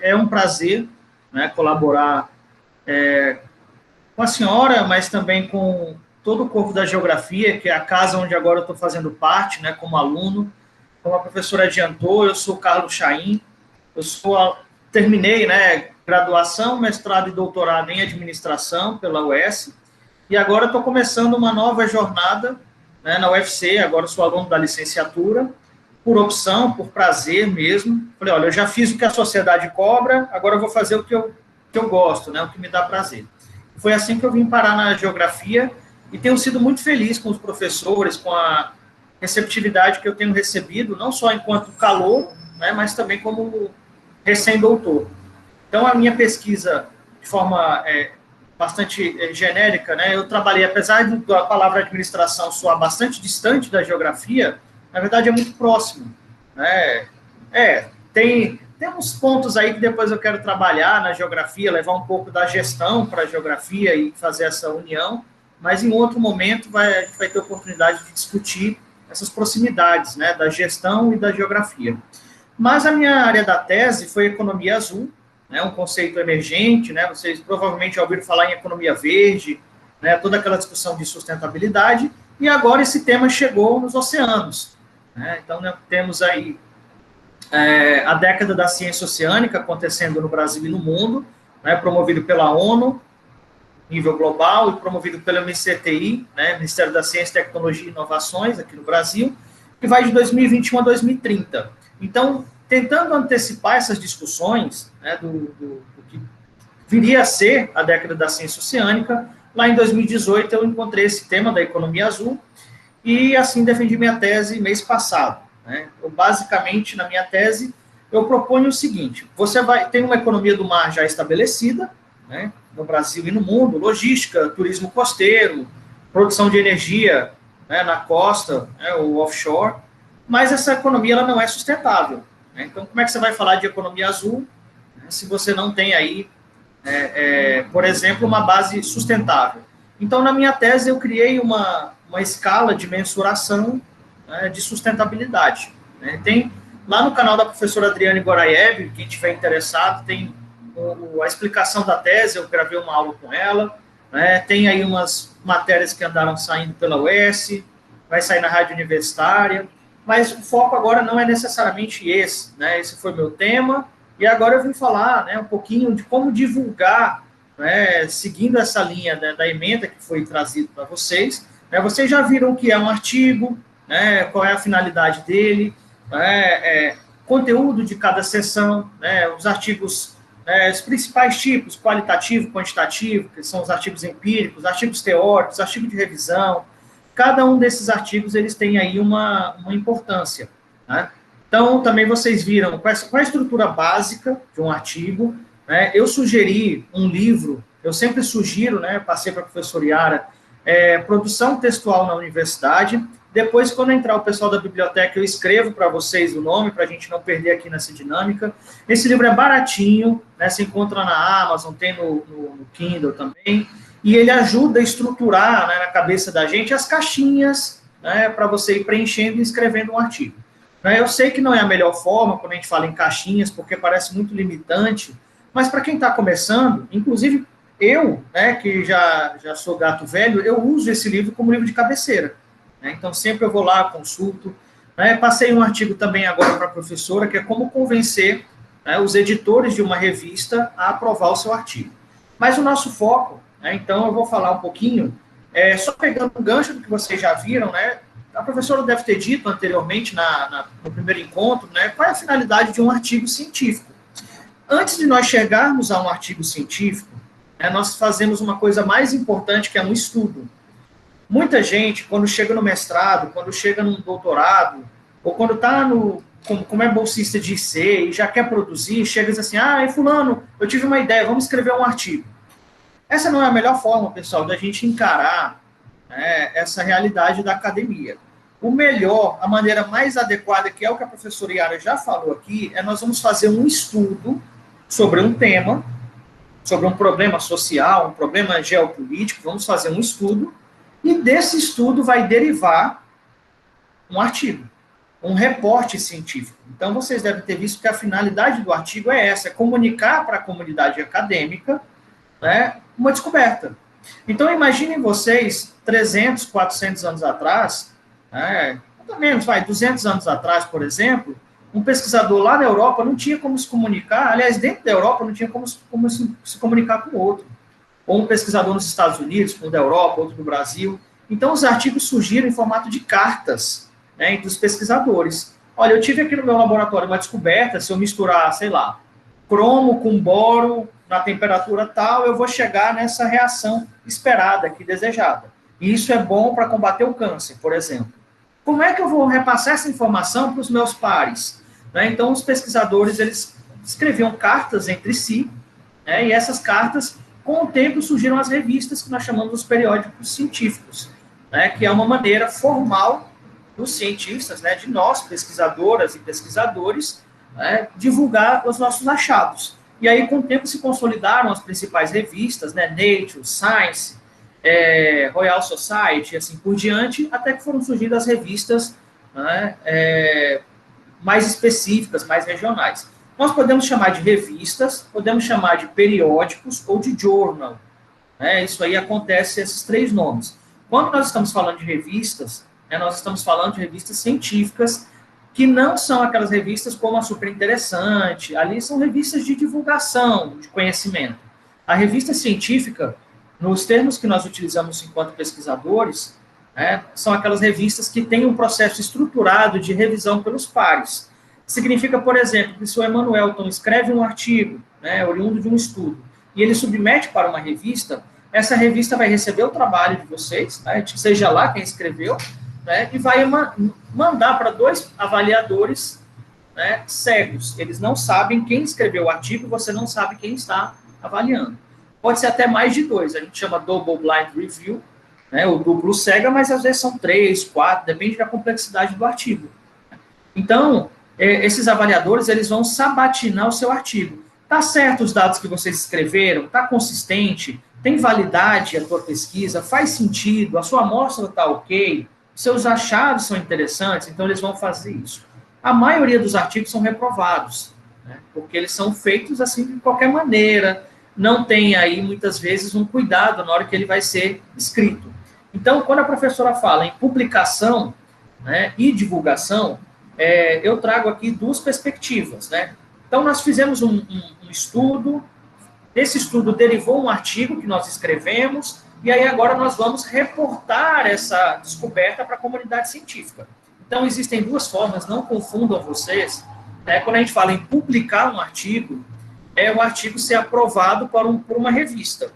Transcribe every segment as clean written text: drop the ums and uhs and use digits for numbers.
é um prazer, né, colaborar com a senhora, mas também com todo o corpo da geografia, que é a casa onde agora eu estou fazendo parte, né, como aluno. Como a professora adiantou, eu sou Carlos Chaim, terminei, né, graduação, mestrado e doutorado em administração pela UES, e agora estou começando uma nova jornada, né, na UFC, agora sou aluno da licenciatura, por opção, por prazer mesmo. Falei, olha, eu já fiz o que a sociedade cobra, agora eu vou fazer o que eu gosto, né, o que me dá prazer. Foi assim que eu vim parar na geografia e tenho sido muito feliz com os professores, com a receptividade que eu tenho recebido, não só enquanto calouro, né, mas também como recém-doutor. Então, a minha pesquisa, de forma bastante genérica, né, eu trabalhei, apesar da palavra administração soar bastante distante da geografia, na verdade é muito próximo. Né? Tem uns pontos aí que depois eu quero trabalhar na geografia, levar um pouco da gestão para a geografia e fazer essa união, mas em outro momento a gente vai ter oportunidade de discutir essas proximidades, né, da gestão e da geografia. Mas a minha área da tese foi economia azul, né, um conceito emergente, né, vocês provavelmente já ouviram falar em economia verde, né, toda aquela discussão de sustentabilidade, e agora esse tema chegou nos oceanos. Né, então, né, temos aí a década da ciência oceânica acontecendo no Brasil e no mundo, né, promovido pela ONU, nível global, e promovido pelo MCTI, né, Ministério da Ciência, Tecnologia e Inovações, aqui no Brasil, que vai de 2021 a 2030. Então, tentando antecipar essas discussões, né, do que viria a ser a década da ciência oceânica, lá em 2018 eu encontrei esse tema da economia azul, e assim defendi minha tese mês passado. Né? Eu, basicamente, na minha tese, eu proponho o seguinte: você tem uma economia do mar já estabelecida, né, no Brasil e no mundo, logística, turismo costeiro, produção de energia, né, na costa, né, o offshore, mas essa economia ela não é sustentável. Né? Então, como é que você vai falar de economia azul, né, se você não tem aí, por exemplo, uma base sustentável? Então, na minha tese, eu criei uma escala de mensuração, né, de sustentabilidade. Né? Tem lá no canal da professora Adriane Gorayev, quem tiver interessado, tem a explicação da tese, eu gravei uma aula com ela, né? Tem aí umas matérias que andaram saindo pela UES, vai sair na rádio universitária, mas o foco agora não é necessariamente esse, né? Esse foi meu tema, e agora eu vim falar, né, um pouquinho de como divulgar, né, seguindo essa linha, né, da ementa que foi trazido para vocês. Né? Vocês já viram o que é um artigo, né, qual é a finalidade dele, né, conteúdo de cada seção, né, os artigos, os principais tipos, qualitativo, quantitativo, que são os artigos empíricos, artigos teóricos, artigo de revisão. Cada um desses artigos, eles têm aí uma importância. Né? Então, também vocês viram qual é a estrutura básica de um artigo. Né? Eu sugeri um livro, eu sempre sugiro, né, passei para a professora Yara, Produção Textual na Universidade. Depois, quando entrar o pessoal da biblioteca, eu escrevo para vocês o nome, para a gente não perder aqui nessa dinâmica. Esse livro é baratinho, né, se encontra na Amazon, tem no Kindle também, e ele ajuda a estruturar, né, na cabeça da gente as caixinhas, né, para você ir preenchendo e escrevendo um artigo. Eu sei que não é a melhor forma quando a gente fala em caixinhas, porque parece muito limitante, mas para quem está começando, inclusive eu, né, que já sou gato velho, eu uso esse livro como livro de cabeceira. Né? Então, sempre eu vou lá, consulto. Né? Passei um artigo também agora para a professora, que é como convencer, né, os editores de uma revista a aprovar o seu artigo. Mas o nosso foco, né, então eu vou falar um pouquinho, só pegando um gancho do que vocês já viram, né, a professora deve ter dito anteriormente no primeiro encontro, né, qual é a finalidade de um artigo científico. Antes de nós chegarmos a um artigo científico, né, nós fazemos uma coisa mais importante, que é um estudo. Muita gente, quando chega no mestrado, quando chega no doutorado, ou quando está como é bolsista de IC e já quer produzir, chega e diz assim: fulano, eu tive uma ideia, vamos escrever um artigo. Essa não é a melhor forma, pessoal, da gente encarar, né, essa realidade da academia. O melhor, a maneira mais adequada, que é o que a professora Yara já falou aqui, nós vamos fazer um estudo sobre um tema, sobre um problema social, um problema geopolítico, vamos fazer um estudo, e desse estudo vai derivar um artigo. um reporte científico. Então, vocês devem ter visto que a finalidade do artigo é essa, é comunicar para a comunidade acadêmica, né, uma descoberta. Então, imaginem vocês, 300, 400 anos atrás, né, pelo menos, 200 anos atrás, por exemplo, um pesquisador lá na Europa não tinha como se comunicar, aliás, dentro da Europa não tinha como se comunicar com o outro. Ou um pesquisador nos Estados Unidos, um da Europa, outro do Brasil. Então, os artigos surgiram em formato de cartas, né, entre os pesquisadores. Olha, eu tive aqui no meu laboratório uma descoberta, se eu misturar, sei lá, cromo com boro na temperatura tal, eu vou chegar nessa reação esperada aqui, desejada. E isso é bom para combater o câncer, por exemplo. Como é que eu vou repassar essa informação para os meus pares? Né? Então, os pesquisadores, eles escreviam cartas entre si, né, e essas cartas, com o tempo, surgiram as revistas que nós chamamos de periódicos científicos, né, que é uma maneira formal dos cientistas, né, de nós, pesquisadoras e pesquisadores, né, divulgar os nossos achados. E aí, com o tempo, se consolidaram as principais revistas, né, Nature, Science, Royal Society, assim por diante, até que foram surgindo as revistas, né, mais específicas, mais regionais. Nós podemos chamar de revistas, podemos chamar de periódicos ou de journal. Né? Isso aí acontece, esses três nomes. Quando nós estamos falando de revistas, né, nós estamos falando de revistas científicas, que não são aquelas revistas como a Super Interessante, ali são revistas de divulgação, de conhecimento. A revista científica, nos termos que nós utilizamos enquanto pesquisadores, né, são aquelas revistas que têm um processo estruturado de revisão pelos pares. Significa, por exemplo, que se o Emanuelton escreve um artigo, né, oriundo de um estudo, e ele submete para uma revista, essa revista vai receber o trabalho de vocês, né, seja lá quem escreveu, né, e vai mandar para 2 avaliadores, né, cegos. Eles não sabem quem escreveu o artigo, você não sabe quem está avaliando. Pode ser até mais de 2, a gente chama double blind review, né, o duplo cega, mas às vezes são 3, 4, depende da complexidade do artigo. Então, esses avaliadores, eles vão sabatinar o seu artigo. Está certo os dados que vocês escreveram? Está consistente? Tem validade a tua pesquisa? Faz sentido? A sua amostra está ok? Seus achados são interessantes? Então, eles vão fazer isso. A maioria dos artigos são reprovados, né, porque eles são feitos assim de qualquer maneira, não tem aí, muitas vezes, um cuidado na hora que ele vai ser escrito. Então, quando a professora fala em publicação, né, e divulgação, eu trago aqui 2 perspectivas, né? Então, nós fizemos um estudo, desse estudo derivou um artigo que nós escrevemos, e aí agora nós vamos reportar essa descoberta para a comunidade científica. Então, existem 2 formas, não confundam vocês, né? Quando a gente fala em publicar um artigo, é o artigo ser aprovado por uma revista,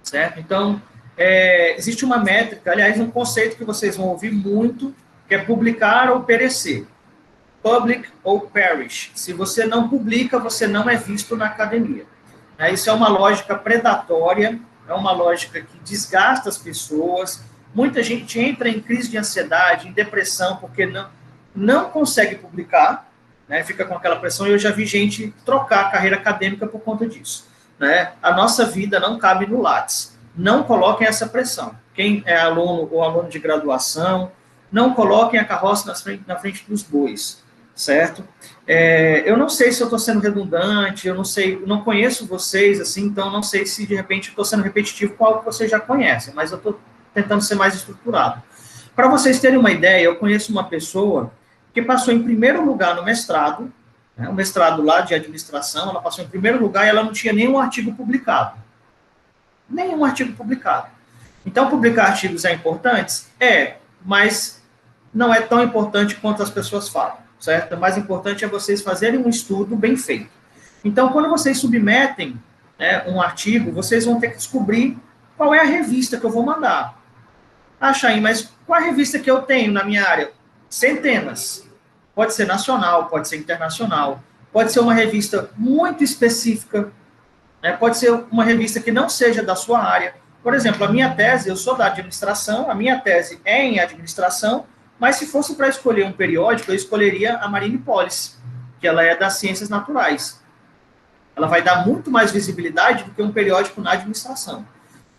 certo? Então, existe uma métrica, aliás, um conceito que vocês vão ouvir muito, que é publicar ou perecer. Public ou perish. Se você não publica, você não é visto na academia. Isso é uma lógica predatória, é uma lógica que desgasta as pessoas. Muita gente entra em crise de ansiedade, em depressão, porque não consegue publicar, né? Fica com aquela pressão, e eu já vi gente trocar a carreira acadêmica por conta disso. Né? A nossa vida não cabe no Lattes. Não coloquem essa pressão. Quem é aluno ou aluno de graduação, não coloquem a carroça na frente dos bois, certo? Eu não sei se eu estou sendo redundante, eu não sei, não conheço vocês, assim, então não sei se de repente estou sendo repetitivo com algo que vocês já conhecem, mas eu estou tentando ser mais estruturado. Para vocês terem uma ideia, eu conheço uma pessoa que passou em primeiro lugar no mestrado, né, um mestrado lá de administração, ela passou em primeiro lugar e ela não tinha nenhum artigo publicado. Nenhum artigo publicado. Então, publicar artigos é importante? Mas não é tão importante quanto as pessoas falam, certo? O mais importante é vocês fazerem um estudo bem feito. Então, quando vocês submetem, né, um artigo, vocês vão ter que descobrir qual é a revista que eu vou mandar. Chaim, mas qual a revista que eu tenho na minha área? Centenas. Pode ser nacional, pode ser internacional, pode ser uma revista muito específica, né, pode ser uma revista que não seja da sua área. Por exemplo, a minha tese, eu sou da administração, a minha tese é em administração, mas se fosse para escolher um periódico, eu escolheria a Marine Policy, que ela é das ciências naturais. Ela vai dar muito mais visibilidade do que um periódico na administração.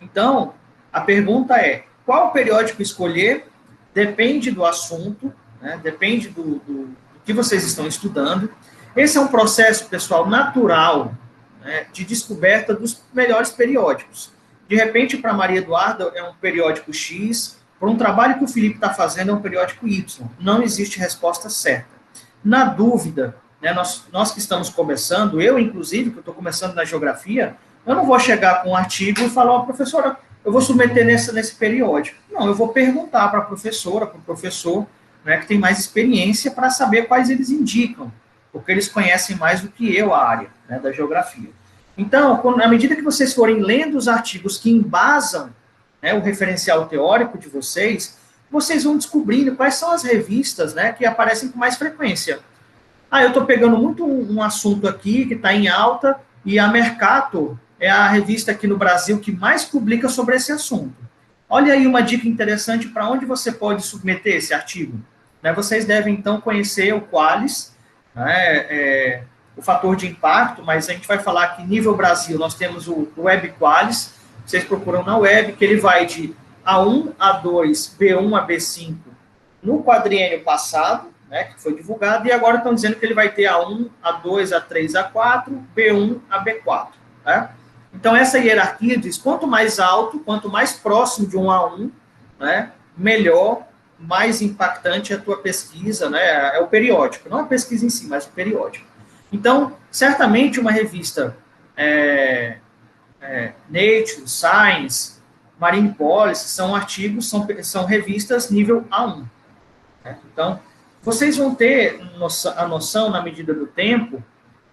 Então, a pergunta é, qual periódico escolher? Depende do assunto, né? Depende do que vocês estão estudando. Esse é um processo, pessoal, natural, né, de descoberta dos melhores periódicos. De repente, para Maria Eduarda, é um periódico X, para um trabalho que o Felipe está fazendo, é um periódico Y. Não existe resposta certa. Na dúvida, né, nós que estamos começando, eu, inclusive, que eu estou começando na geografia, eu não vou chegar com um artigo e falar, professora, eu vou submeter nesse periódico. Não, eu vou perguntar para a professora, para o professor, né, que tem mais experiência, para saber quais eles indicam, porque eles conhecem mais do que eu a área, né, da geografia. Então, à medida que vocês forem lendo os artigos que embasam, né, o referencial teórico de vocês, vocês vão descobrindo quais são as revistas, né, que aparecem com mais frequência. Eu estou pegando muito um assunto aqui que está em alta, e a Mercator é a revista aqui no Brasil que mais publica sobre esse assunto. Olha aí uma dica interessante para onde você pode submeter esse artigo. Né, vocês devem, então, conhecer o Qualis, né, o fator de impacto, mas a gente vai falar que nível Brasil, nós temos o Web Qualis, vocês procuram na web, que ele vai de A1, A2, B1 a B5 no quadriênio passado, né, que foi divulgado, e agora estão dizendo que ele vai ter A1, A2, A3, A4, B1 a B4. Né? Então, essa hierarquia diz, quanto mais alto, quanto mais próximo de um A1, né, melhor, mais impactante é a tua pesquisa, né, é o periódico, não a pesquisa em si, mas o periódico. Então, certamente uma revista Nature, Science, Marine Policy, são artigos, são revistas nível A1. Né? Então, vocês vão ter a noção, na medida do tempo,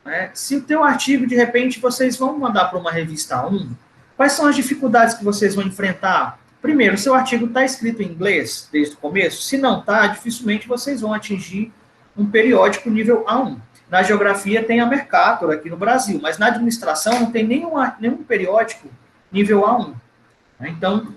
né, se o teu artigo, de repente, vocês vão mandar para uma revista A1, quais são as dificuldades que vocês vão enfrentar? Primeiro, o seu artigo está escrito em inglês desde o começo? Se não está, dificilmente vocês vão atingir um periódico nível A1. Na geografia tem a Mercator aqui no Brasil, mas na administração não tem nenhum periódico nível A1. Então,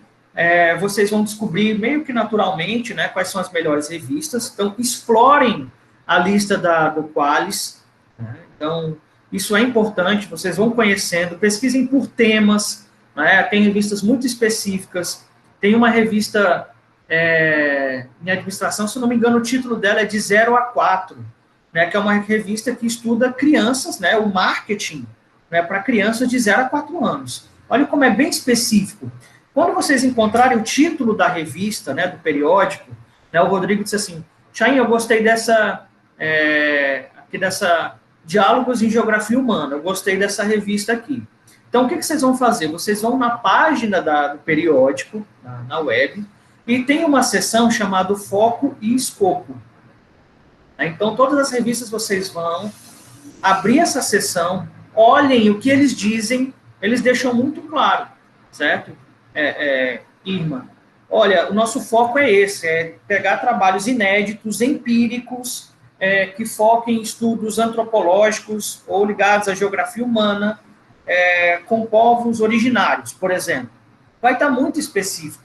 vocês vão descobrir meio que naturalmente, né, quais são as melhores revistas. Então, explorem a lista do Qualis. Né? Então, isso é importante, vocês vão conhecendo, pesquisem por temas, né? Tem revistas muito específicas. Tem uma revista em administração, se não me engano, o título dela é de 0 a 4, né, que é uma revista que estuda crianças, né, o marketing, né, para crianças de 0 a 4 anos. Olha como é bem específico. Quando vocês encontrarem o título da revista, né, do periódico, né, o Rodrigo disse assim, Chain, eu gostei dessa Diálogos em Geografia Humana, eu gostei dessa revista aqui. Então, o que vocês vão fazer? Vocês vão na página do periódico, na web, e tem uma seção chamada Foco e Escopo. Então, todas as revistas vocês vão abrir essa seção, olhem o que eles dizem, eles deixam muito claro, certo? Irma, olha, o nosso foco é esse, é pegar trabalhos inéditos, empíricos, que foquem em estudos antropológicos ou ligados à geografia humana, com povos originários, por exemplo. Vai estar muito específico.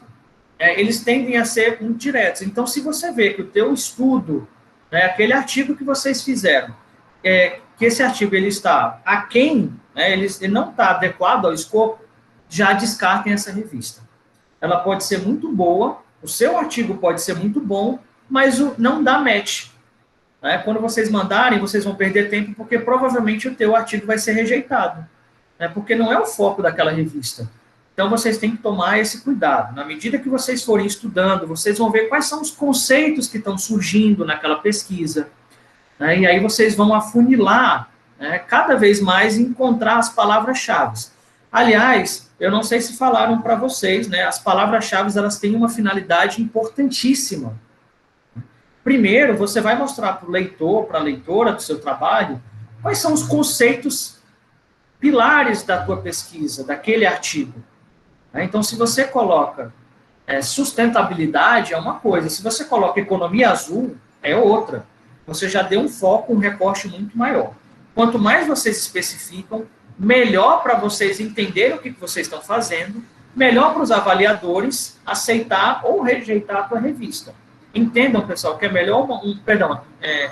Eles tendem a ser muito diretos. Então, se você vê que o teu estudo, né, aquele artigo que vocês fizeram, que esse artigo ele está aquém, né, ele não está adequado ao escopo, já descartem essa revista. Ela pode ser muito boa, o seu artigo pode ser muito bom, mas não dá match. Né? Quando vocês mandarem, vocês vão perder tempo, porque provavelmente o teu artigo vai ser rejeitado, né? Porque não é o foco daquela revista. Então, vocês têm que tomar esse cuidado. Na medida que vocês forem estudando, vocês vão ver quais são os conceitos que estão surgindo naquela pesquisa. Né? E aí vocês vão afunilar, né, cada vez mais e encontrar as palavras-chave. Aliás, eu não sei se falaram para vocês, né, as palavras-chave elas têm uma finalidade importantíssima. Primeiro, você vai mostrar para o leitor, para a leitora do seu trabalho, quais são os conceitos pilares da tua pesquisa, daquele artigo. Então, se você coloca sustentabilidade, é uma coisa. Se você coloca economia azul, é outra. Você já deu um foco, um recorte muito maior. Quanto mais vocês especificam, melhor para vocês entenderem o que vocês estão fazendo, melhor para os avaliadores aceitar ou rejeitar a tua revista. Entendam, pessoal, que é melhor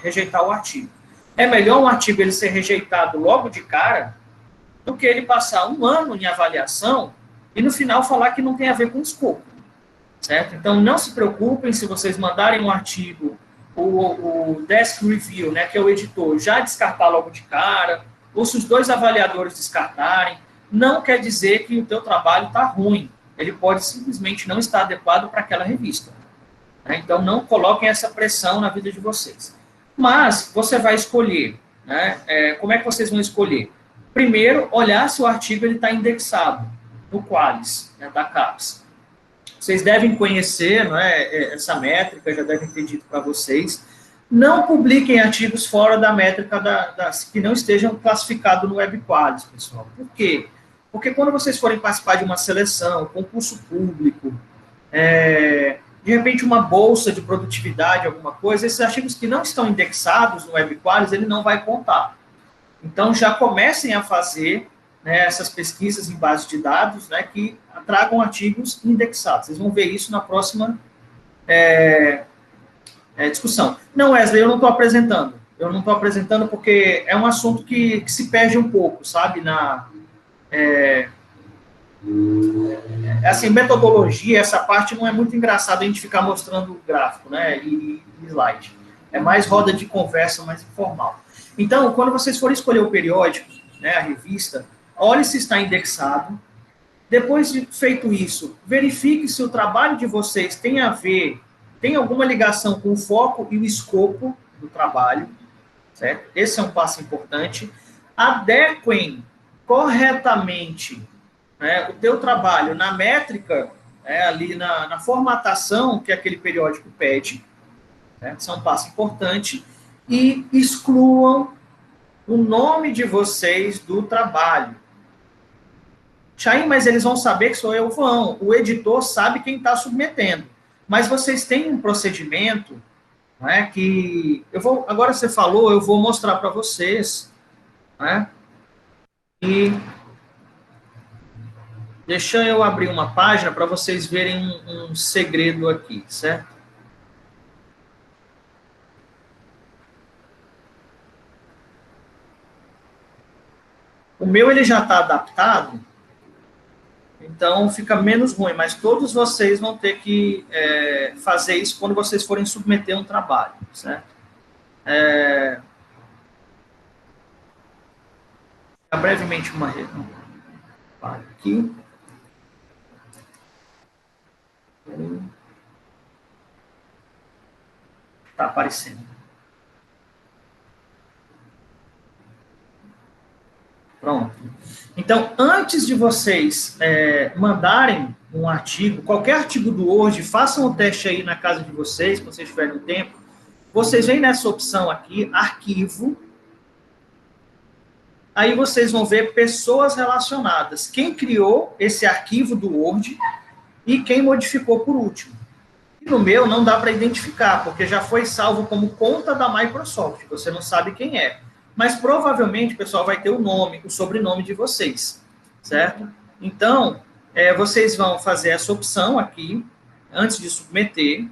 rejeitar o artigo. É melhor um artigo ele ser rejeitado logo de cara do que ele passar um ano em avaliação e no final falar que não tem a ver com o escopo. Certo? Então, não se preocupem se vocês mandarem um artigo o desk review, né, que é o editor, já descartar logo de cara, ou se os dois avaliadores descartarem, não quer dizer que o teu trabalho está ruim. Ele pode simplesmente não estar adequado para aquela revista. Né? Então, não coloquem essa pressão na vida de vocês. Mas, você vai escolher. Né? Como é que vocês vão escolher? Primeiro, olhar se o artigo está indexado no Qualis, né, da CAPES. Vocês devem conhecer, não é, essa métrica, já devem ter dito para vocês. Não publiquem artigos fora da métrica que não estejam classificados no WebQualis, pessoal. Por quê? Porque quando vocês forem participar de uma seleção, concurso público, de repente uma bolsa de produtividade, alguma coisa, esses artigos que não estão indexados no WebQualis, ele não vai contar. Então, já comecem a fazer, né, essas pesquisas em base de dados, né, que tragam artigos indexados. Vocês vão ver isso na próxima discussão. Não, Wesley, eu não estou apresentando. Eu não estou apresentando porque é um assunto que se perde um pouco, sabe? Assim, metodologia, essa parte não é muito engraçada a gente ficar mostrando o gráfico, né, e slide. É mais roda de conversa, mais informal. Então, quando vocês forem escolher o periódico, né, a revista, olhe se está indexado. Depois de feito isso, verifique se o trabalho de vocês tem alguma ligação com o foco e o escopo do trabalho, certo? Esse é um passo importante. Adequem corretamente, né, o teu trabalho na métrica, né, ali na formatação que aquele periódico pede, né? Isso é um passo importante. E excluam o nome de vocês do trabalho. Chaim, mas eles vão saber que sou eu? Vão. O editor sabe quem está submetendo. Mas vocês têm um procedimento, né, que... agora você falou, eu vou mostrar para vocês. Né, e deixa eu abrir uma página para vocês verem um segredo aqui, certo? O meu ele já está adaptado, então fica menos ruim, mas todos vocês vão ter que fazer isso quando vocês forem submeter um trabalho, certo? Brevemente uma aqui. Está aparecendo. Pronto. Então, antes de vocês mandarem um artigo, qualquer artigo do Word, façam o teste aí na casa de vocês, se vocês tiverem um tempo. Vocês vêm nessa opção aqui, arquivo. Aí vocês vão ver pessoas relacionadas. Quem criou esse arquivo do Word e quem modificou por último. E no meu não dá para identificar, porque já foi salvo como conta da Microsoft. Você não sabe quem é. Mas provavelmente, pessoal, vai ter o nome, o sobrenome de vocês, certo? Então, vocês vão fazer essa opção aqui, antes de submeter,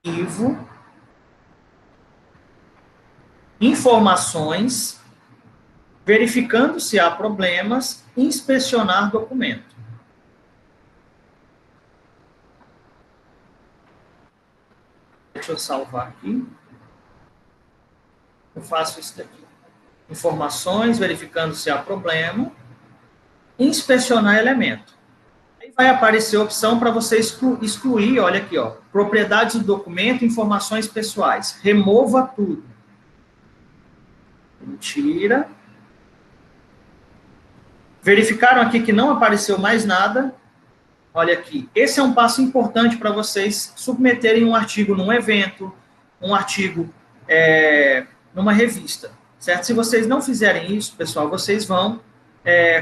arquivo, informações, verificando se há problemas, inspecionar documento. Deixa eu salvar aqui. Eu faço isso daqui. Informações, verificando se há problema. Inspecionar elemento. Aí vai aparecer a opção para você excluir, olha aqui, ó, propriedades do documento, informações pessoais. Remova tudo. Tira. Verificaram aqui que não apareceu mais nada. Olha aqui. Esse é um passo importante para vocês submeterem um artigo num evento, um artigo numa revista, certo? Se vocês não fizerem isso, pessoal, vocês vão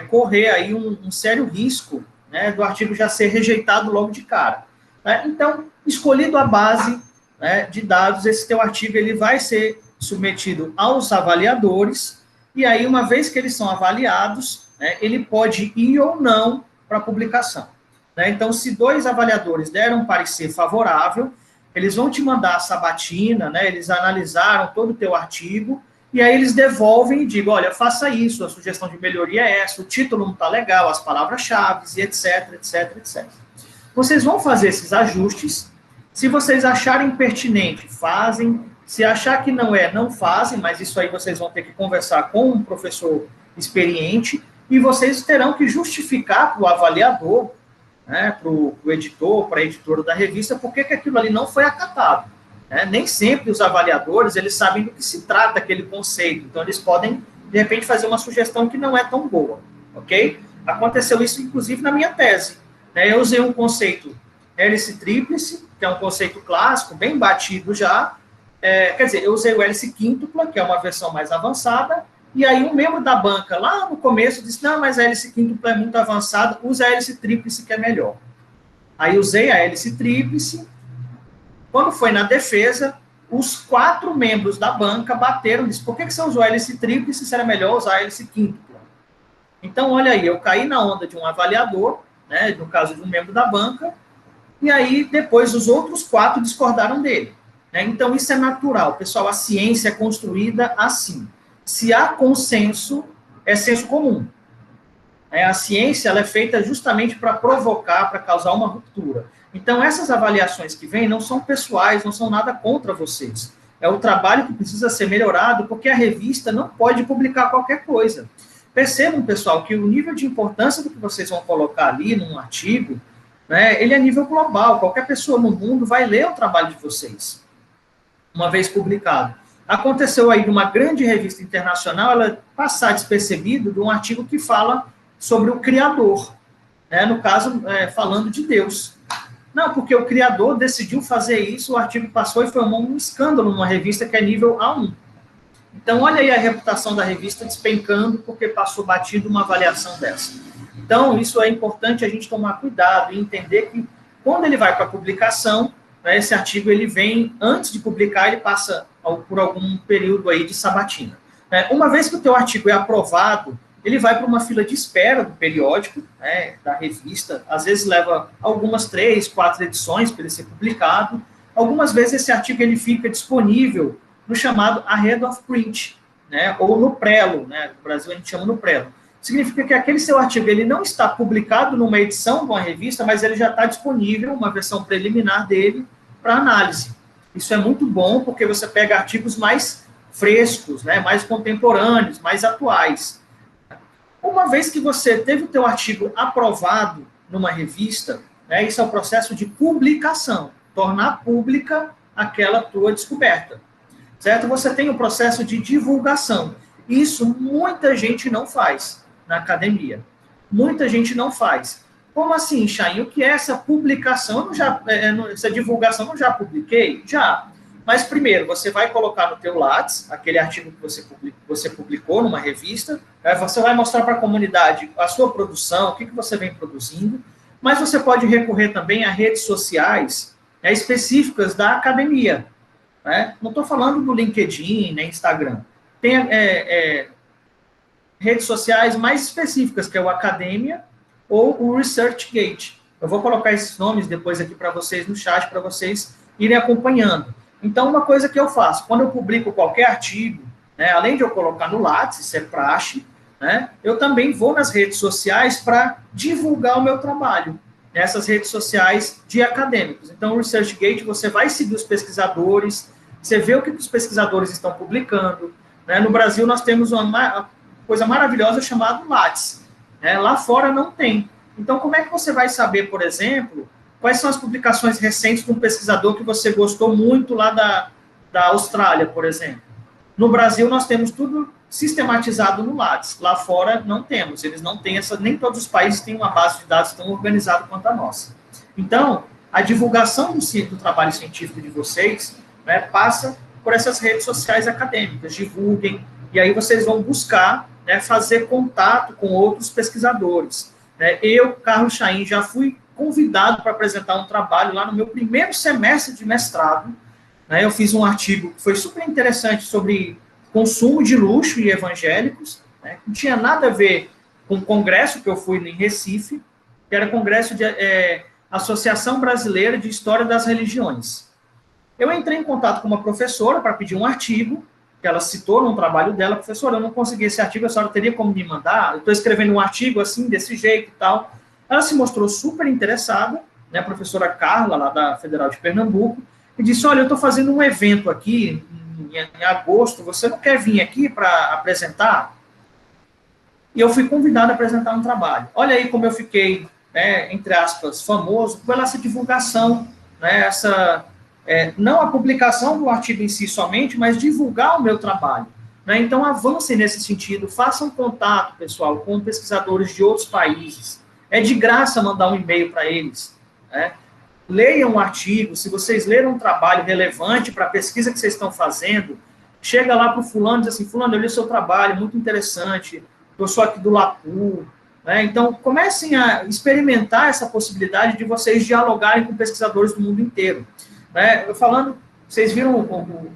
correr aí um sério risco, né, do artigo já ser rejeitado logo de cara. Né? Então, escolhido a base, né, de dados, esse teu artigo ele vai ser submetido aos avaliadores, e aí, uma vez que eles são avaliados, né, ele pode ir ou não para publicação. Né? Então, se 2 avaliadores deram um parecer favorável, eles vão te mandar a sabatina, né? Eles analisaram todo o teu artigo, e aí eles devolvem e digam, olha, faça isso, a sugestão de melhoria é essa, o título não está legal, as palavras-chave, e etc, etc, etc. Vocês vão fazer esses ajustes, Se vocês acharem pertinente, fazem. Se achar que não é, não fazem, mas isso aí vocês vão ter que conversar com um professor experiente e vocês terão que justificar para o avaliador, né, para o editor, para a editora da revista, por que aquilo ali não foi acatado. Né? Nem sempre os avaliadores eles sabem do que se trata aquele conceito, então eles podem, de repente, fazer uma sugestão que não é tão boa, ok? Aconteceu isso, inclusive, na minha tese. Né? Eu usei um conceito hélice tríplice, que é um conceito clássico, bem batido já. Quer dizer, eu usei o hélice quíntupla, que é uma versão mais avançada, e aí um membro da banca, lá no começo, disse, não, mas a hélice quíntupla é muito avançada, usa a hélice tríplice, que é melhor. Aí usei a hélice tríplice. Quando foi na defesa, os 4 membros da banca bateram e disseram, por que você usou a hélice tríplice se era melhor usar a hélice quíntupla? Então, olha aí, eu caí na onda de um avaliador, né, no caso de um membro da banca, e aí depois os outros 4 discordaram dele. Né? Então, isso é natural. Pessoal, a ciência é construída assim. Se há consenso, é senso comum. A ciência ela é feita justamente para provocar, para causar uma ruptura. Então, essas avaliações que vêm não são pessoais, não são nada contra vocês. É o trabalho que precisa ser melhorado, porque a revista não pode publicar qualquer coisa. Percebam, pessoal, que o nível de importância do que vocês vão colocar ali num artigo, né, ele é nível global. Qualquer pessoa no mundo vai ler o trabalho de vocês, uma vez publicado. Aconteceu aí de uma grande revista internacional, ela passar despercebido de um artigo que fala sobre o Criador, né, no caso, falando de Deus. Não, porque o Criador decidiu fazer isso, o artigo passou e formou um escândalo numa revista que é nível A1. Então, olha aí a reputação da revista despencando porque passou batido uma avaliação dessa. Então, isso é importante a gente tomar cuidado e entender que quando ele vai para a publicação, né, esse artigo ele vem, antes de publicar, ele passa por algum período aí de sabatina. Uma vez que o teu artigo é aprovado, ele vai para uma fila de espera do periódico, né, da revista, às vezes leva algumas 3, 4 edições para ele ser publicado, algumas vezes esse artigo ele fica disponível no chamado Ahead of Print, né, ou no prelo, né, no Brasil a gente chama no prelo. Significa que aquele seu artigo ele não está publicado numa edição de uma revista, mas ele já está disponível, uma versão preliminar dele, para análise. Isso é muito bom, porque você pega artigos mais frescos, né, mais contemporâneos, mais atuais. Uma vez que você teve o teu artigo aprovado numa revista, né, isso é o processo de publicação, tornar pública aquela tua descoberta, certo? Você tem o processo de divulgação. Isso muita gente não faz na academia. Muita gente não faz. Como assim, Chain? O que é essa publicação? Essa divulgação eu já publiquei? Já. Mas primeiro, você vai colocar no teu Lattes, aquele artigo que você publicou numa revista, você vai mostrar para a comunidade a sua produção, o que você vem produzindo, mas você pode recorrer também a redes sociais específicas da academia. Né? Não estou falando do LinkedIn, nem Instagram. Tem redes sociais mais específicas, que é o Academia ou o ResearchGate. Eu vou colocar esses nomes depois aqui para vocês no chat, para vocês irem acompanhando. Então, uma coisa que eu faço, quando eu publico qualquer artigo, né, além de eu colocar no Lattes, isso é praxe, né, eu também vou nas redes sociais para divulgar o meu trabalho, nessas redes sociais de acadêmicos. Então, o ResearchGate, você vai seguir os pesquisadores, você vê o que os pesquisadores estão publicando. Né? No Brasil, nós temos uma coisa maravilhosa chamada Lattes. Né? Lá fora não tem. Então, como é que você vai saber, por exemplo, quais são as publicações recentes de um pesquisador que você gostou muito lá da Austrália, por exemplo? No Brasil, nós temos tudo sistematizado no Lattes. Lá fora, não temos. Eles não têm nem todos os países têm uma base de dados tão organizada quanto a nossa. Então, a divulgação do trabalho científico de vocês, né, passa por essas redes sociais acadêmicas. Divulguem, e aí vocês vão buscar, né, fazer contato com outros pesquisadores. Né? Eu, Carlos Chain, já fui convidado para apresentar um trabalho lá no meu primeiro semestre de mestrado. Né? Eu fiz um artigo que foi super interessante sobre consumo de luxo e evangélicos. Né? Não tinha nada a ver com o congresso que eu fui em Recife, que era o congresso de Associação Brasileira de História das Religiões. Eu entrei em contato com uma professora para pedir um artigo, que ela citou num trabalho dela. Professora, eu não consegui esse artigo, a senhora teria como me mandar? Eu estou escrevendo um artigo assim, desse jeito e tal. Ela se mostrou super interessada, né, a professora Carla, lá da Federal de Pernambuco, e disse, olha, eu estou fazendo um evento aqui em agosto, você não quer vir aqui para apresentar? E eu fui convidado a apresentar um trabalho. Olha aí como eu fiquei, né, entre aspas, famoso pela essa divulgação, né, não a publicação do artigo em si somente, mas divulgar o meu trabalho. Né? Então, avancem nesse sentido, façam contato, pessoal, com pesquisadores de outros países. É de graça mandar um e-mail para eles. Né? Leiam um artigo, se vocês leram um trabalho relevante para a pesquisa que vocês estão fazendo, chega lá para o fulano e diz assim, fulano, eu li o seu trabalho, muito interessante, eu sou aqui do LAPU, né? Então, comecem a experimentar essa possibilidade de vocês dialogarem com pesquisadores do mundo inteiro. Né? Eu falando, vocês viram o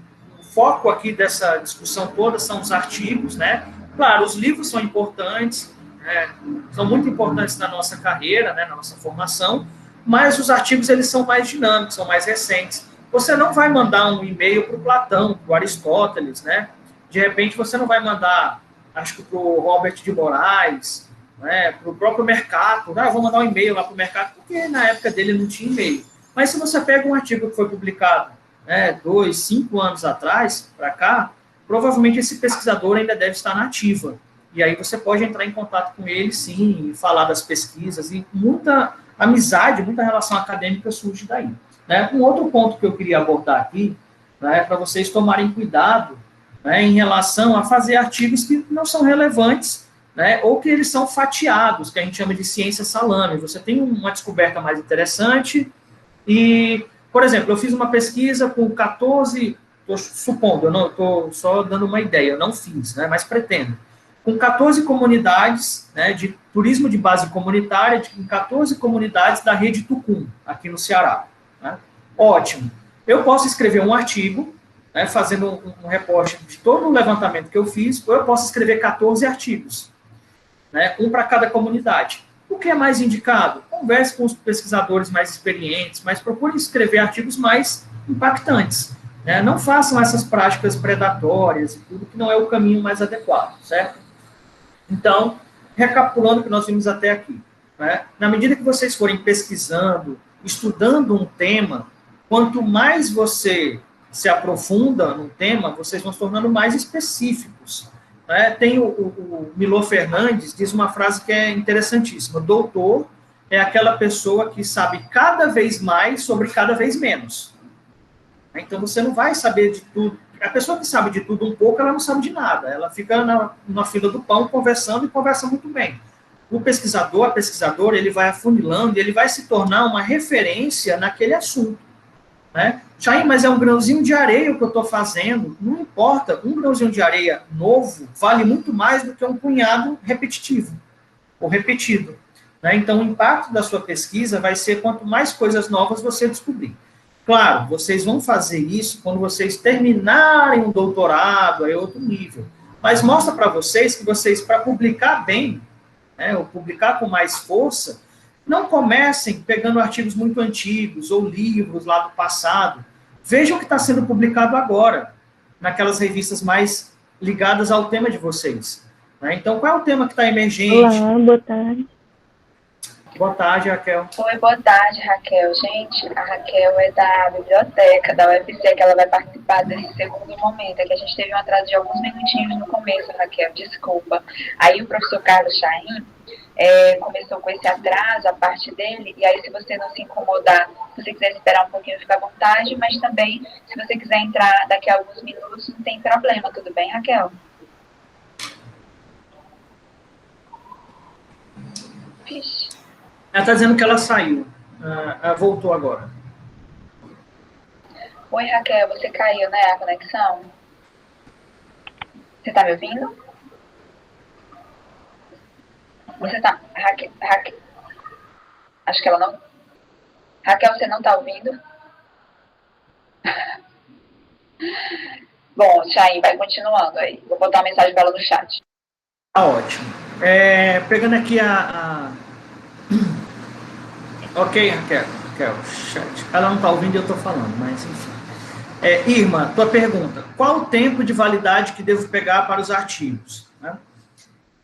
foco aqui dessa discussão toda são os artigos, né? Claro, os livros são importantes, né? São muito importantes na nossa carreira, né? Na nossa formação, mas os artigos eles são mais dinâmicos, são mais recentes. Você não vai mandar um e-mail para o Platão, para o Aristóteles, né? De repente você não vai mandar, acho que para o Robert de Moraes, né? Para o próprio Mercato. Eu vou mandar um e-mail lá para o Mercato, porque na época dele não tinha e-mail. Mas se você pega um artigo que foi publicado 2, 5 anos atrás, para cá, provavelmente esse pesquisador ainda deve estar na ativa. E aí você pode entrar em contato com ele, sim, e falar das pesquisas, e muita amizade, muita relação acadêmica surge daí. Né? Um outro ponto que eu queria abordar aqui, né, para vocês tomarem cuidado, né, em relação a fazer artigos que não são relevantes, né, ou que eles são fatiados, que a gente chama de ciência salame. Você tem uma descoberta mais interessante e, por exemplo, eu fiz uma pesquisa com 14, estou supondo, eu não estou só dando uma ideia, eu não fiz, né, mas pretendo, com 14 comunidades, né, de turismo de base comunitária, em 14 comunidades da rede Tucum, aqui no Ceará. Né? Ótimo. Eu posso escrever um artigo, né, fazendo um reporte de todo o levantamento que eu fiz, ou eu posso escrever 14 artigos, né, um para cada comunidade. O que é mais indicado? Converse com os pesquisadores mais experientes, mas procure escrever artigos mais impactantes. Né? Não façam essas práticas predatórias e tudo, que não é o caminho mais adequado, certo? Então, recapitulando o que nós vimos até aqui, né? Na medida que vocês forem pesquisando, estudando um tema, quanto mais você se aprofunda no tema, vocês vão se tornando mais específicos. Né? Tem o Milor Fernandes, diz uma frase que é interessantíssima, doutor é aquela pessoa que sabe cada vez mais sobre cada vez menos. Então, você não vai saber de tudo. A pessoa que sabe de tudo um pouco, ela não sabe de nada. Ela fica na fila do pão conversando e conversa muito bem. O pesquisador, a pesquisadora, ele vai afunilando e ele vai se tornar uma referência naquele assunto. Né? Chaim, mas é um grãozinho de areia o que eu estou fazendo. Não importa, um grãozinho de areia novo vale muito mais do que um punhado repetitivo, ou repetido. Né? Então, o impacto da sua pesquisa vai ser quanto mais coisas novas você descobrir. Claro, vocês vão fazer isso quando vocês terminarem um doutorado, aí é outro nível. Mas mostra para vocês que vocês, para publicar bem, né, ou publicar com mais força, não comecem pegando artigos muito antigos ou livros lá do passado. Vejam o que está sendo publicado agora, naquelas revistas mais ligadas ao tema de vocês. Né? Então, qual é o tema que está emergente? Olá, boa tarde. Boa tarde, Raquel. Oi, boa tarde, Raquel. Gente, a Raquel é da biblioteca da UFC, que ela vai participar desse segundo momento. É que a gente teve um atraso de alguns minutinhos no começo, Raquel, desculpa. Aí o professor Carlos Chaim começou com esse atraso, a parte dele, e aí se você não se incomodar, se você quiser esperar um pouquinho, fica à vontade, mas também, se você quiser entrar daqui a alguns minutos, não tem problema, tudo bem, Raquel? Vixe. Ela está dizendo que ela saiu. Ela voltou agora. Oi, Raquel, você caiu, né, a conexão? Você está me ouvindo? Você está... Raquel... Acho que ela não... Raquel, você não está ouvindo? Bom, Chaim, vai continuando aí. Vou botar uma mensagem para ela no chat. Tá ótimo. Pegando aqui Ok, Raquel, chat. Ela não está ouvindo e eu estou falando, mas enfim. Irma, tua pergunta. Qual o tempo de validade que devo pegar para os artigos? Né?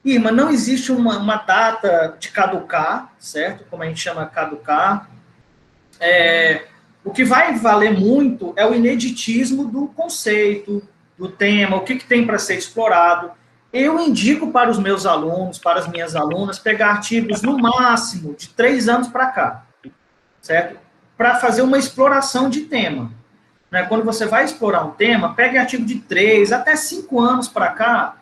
Irma, não existe uma data de caducar, certo? Como a gente chama caducar. O que vai valer muito é o ineditismo do conceito, do tema, o que tem para ser explorado. Eu indico para os meus alunos, para as minhas alunas, pegar artigos no máximo de 3 anos para cá, certo? Para fazer uma exploração de tema. Né? Quando você vai explorar um tema, pegue artigo de 3 até 5 anos para cá,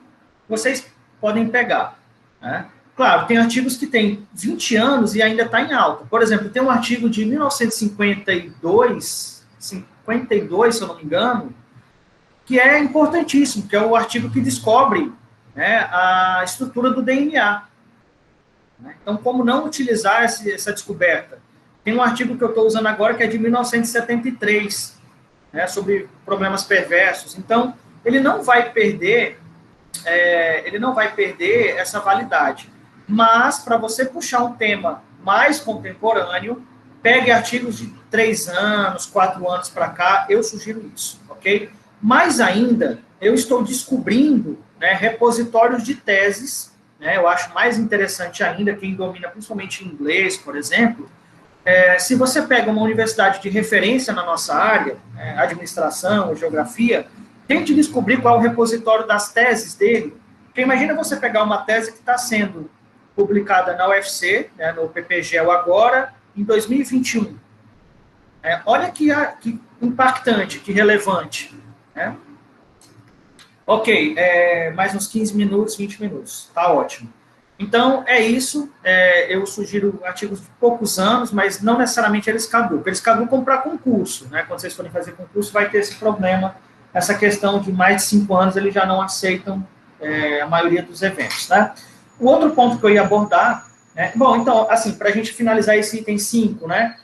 vocês podem pegar. Né? Claro, tem artigos que têm 20 anos e ainda está em alta. Por exemplo, tem um artigo de 1952, 52, se eu não me engano, que é importantíssimo, que é o artigo que descobre, né, a estrutura do DNA. Então, como não utilizar essa descoberta? Tem um artigo que eu estou usando agora que é de 1973, né, sobre problemas perversos. Então, ele não vai perder essa validade. Mas, para você puxar um tema mais contemporâneo, pegue artigos de 3 anos, 4 anos para cá, eu sugiro isso, ok? Mais ainda, eu estou descobrindo, né, repositórios de teses, né, eu acho mais interessante ainda, quem domina principalmente inglês, por exemplo, se você pega uma universidade de referência na nossa área, administração, geografia, tente descobrir qual é o repositório das teses dele, porque imagina você pegar uma tese que está sendo publicada na UFC, né, no PPGEL agora, em 2021. Olha que impactante, que relevante. Né? Ok, mais uns 15 minutos, 20 minutos, tá ótimo. Então, é isso, eu sugiro artigos de poucos anos, mas não necessariamente eles caducam. Eles caducam para concurso, né? Quando vocês forem fazer concurso, vai ter esse problema, essa questão de mais de 5 anos, eles já não aceitam a maioria dos eventos, né? O outro ponto que eu ia abordar, né? Bom, então, assim, para a gente finalizar esse item 5, né?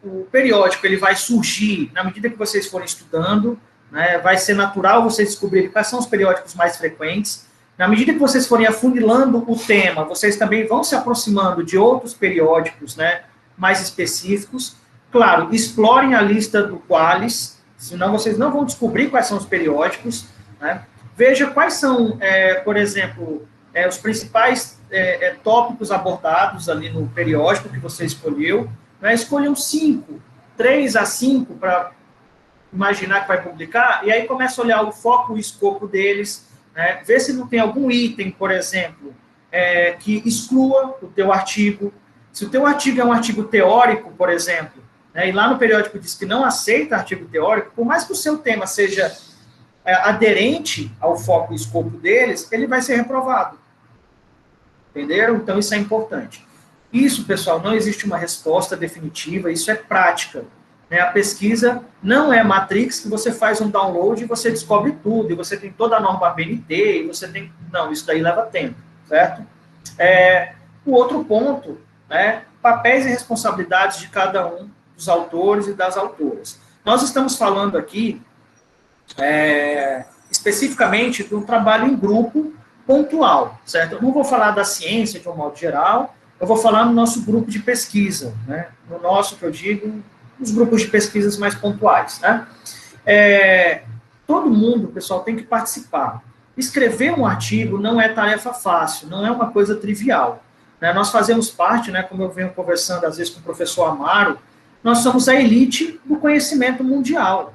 O periódico, ele vai surgir na medida que vocês forem estudando, né? Vai ser natural vocês descobrirem quais são os periódicos mais frequentes. Na medida que vocês forem afunilando o tema, vocês também vão se aproximando de outros periódicos, né, mais específicos. Claro, explorem a lista do Qualis, senão vocês não vão descobrir quais são os periódicos. Né? Veja quais são, por exemplo, os principais tópicos abordados ali no periódico que você escolheu. Né? Escolham 5, 3 a 5 para imaginar que vai publicar, e aí começa a olhar o foco e o escopo deles. Ver se não tem algum item, por exemplo, que exclua o teu artigo. Se o teu artigo é um artigo teórico, por exemplo, e lá no periódico diz que não aceita artigo teórico, por mais que o seu tema seja aderente ao foco e escopo deles, ele vai ser reprovado. Entenderam? Então, isso é importante. Isso, pessoal, não existe uma resposta definitiva, isso é prática. A pesquisa não é Matrix, que você faz um download e você descobre tudo, e você tem toda a norma BNT, e você tem... Não, isso daí leva tempo, certo? O outro ponto, papéis e responsabilidades de cada um dos autores e das autoras. Nós estamos falando aqui, especificamente, de um trabalho em grupo pontual, certo? Eu não vou falar da ciência de um modo geral, eu vou falar no nosso grupo de pesquisa, no nosso, que eu digo... os grupos de pesquisas mais pontuais. Né? Todo mundo, pessoal, tem que participar. Escrever um artigo não é tarefa fácil, não é uma coisa trivial. Né? Nós fazemos parte, como eu venho conversando às vezes com o professor Amaro, nós somos a elite do conhecimento mundial.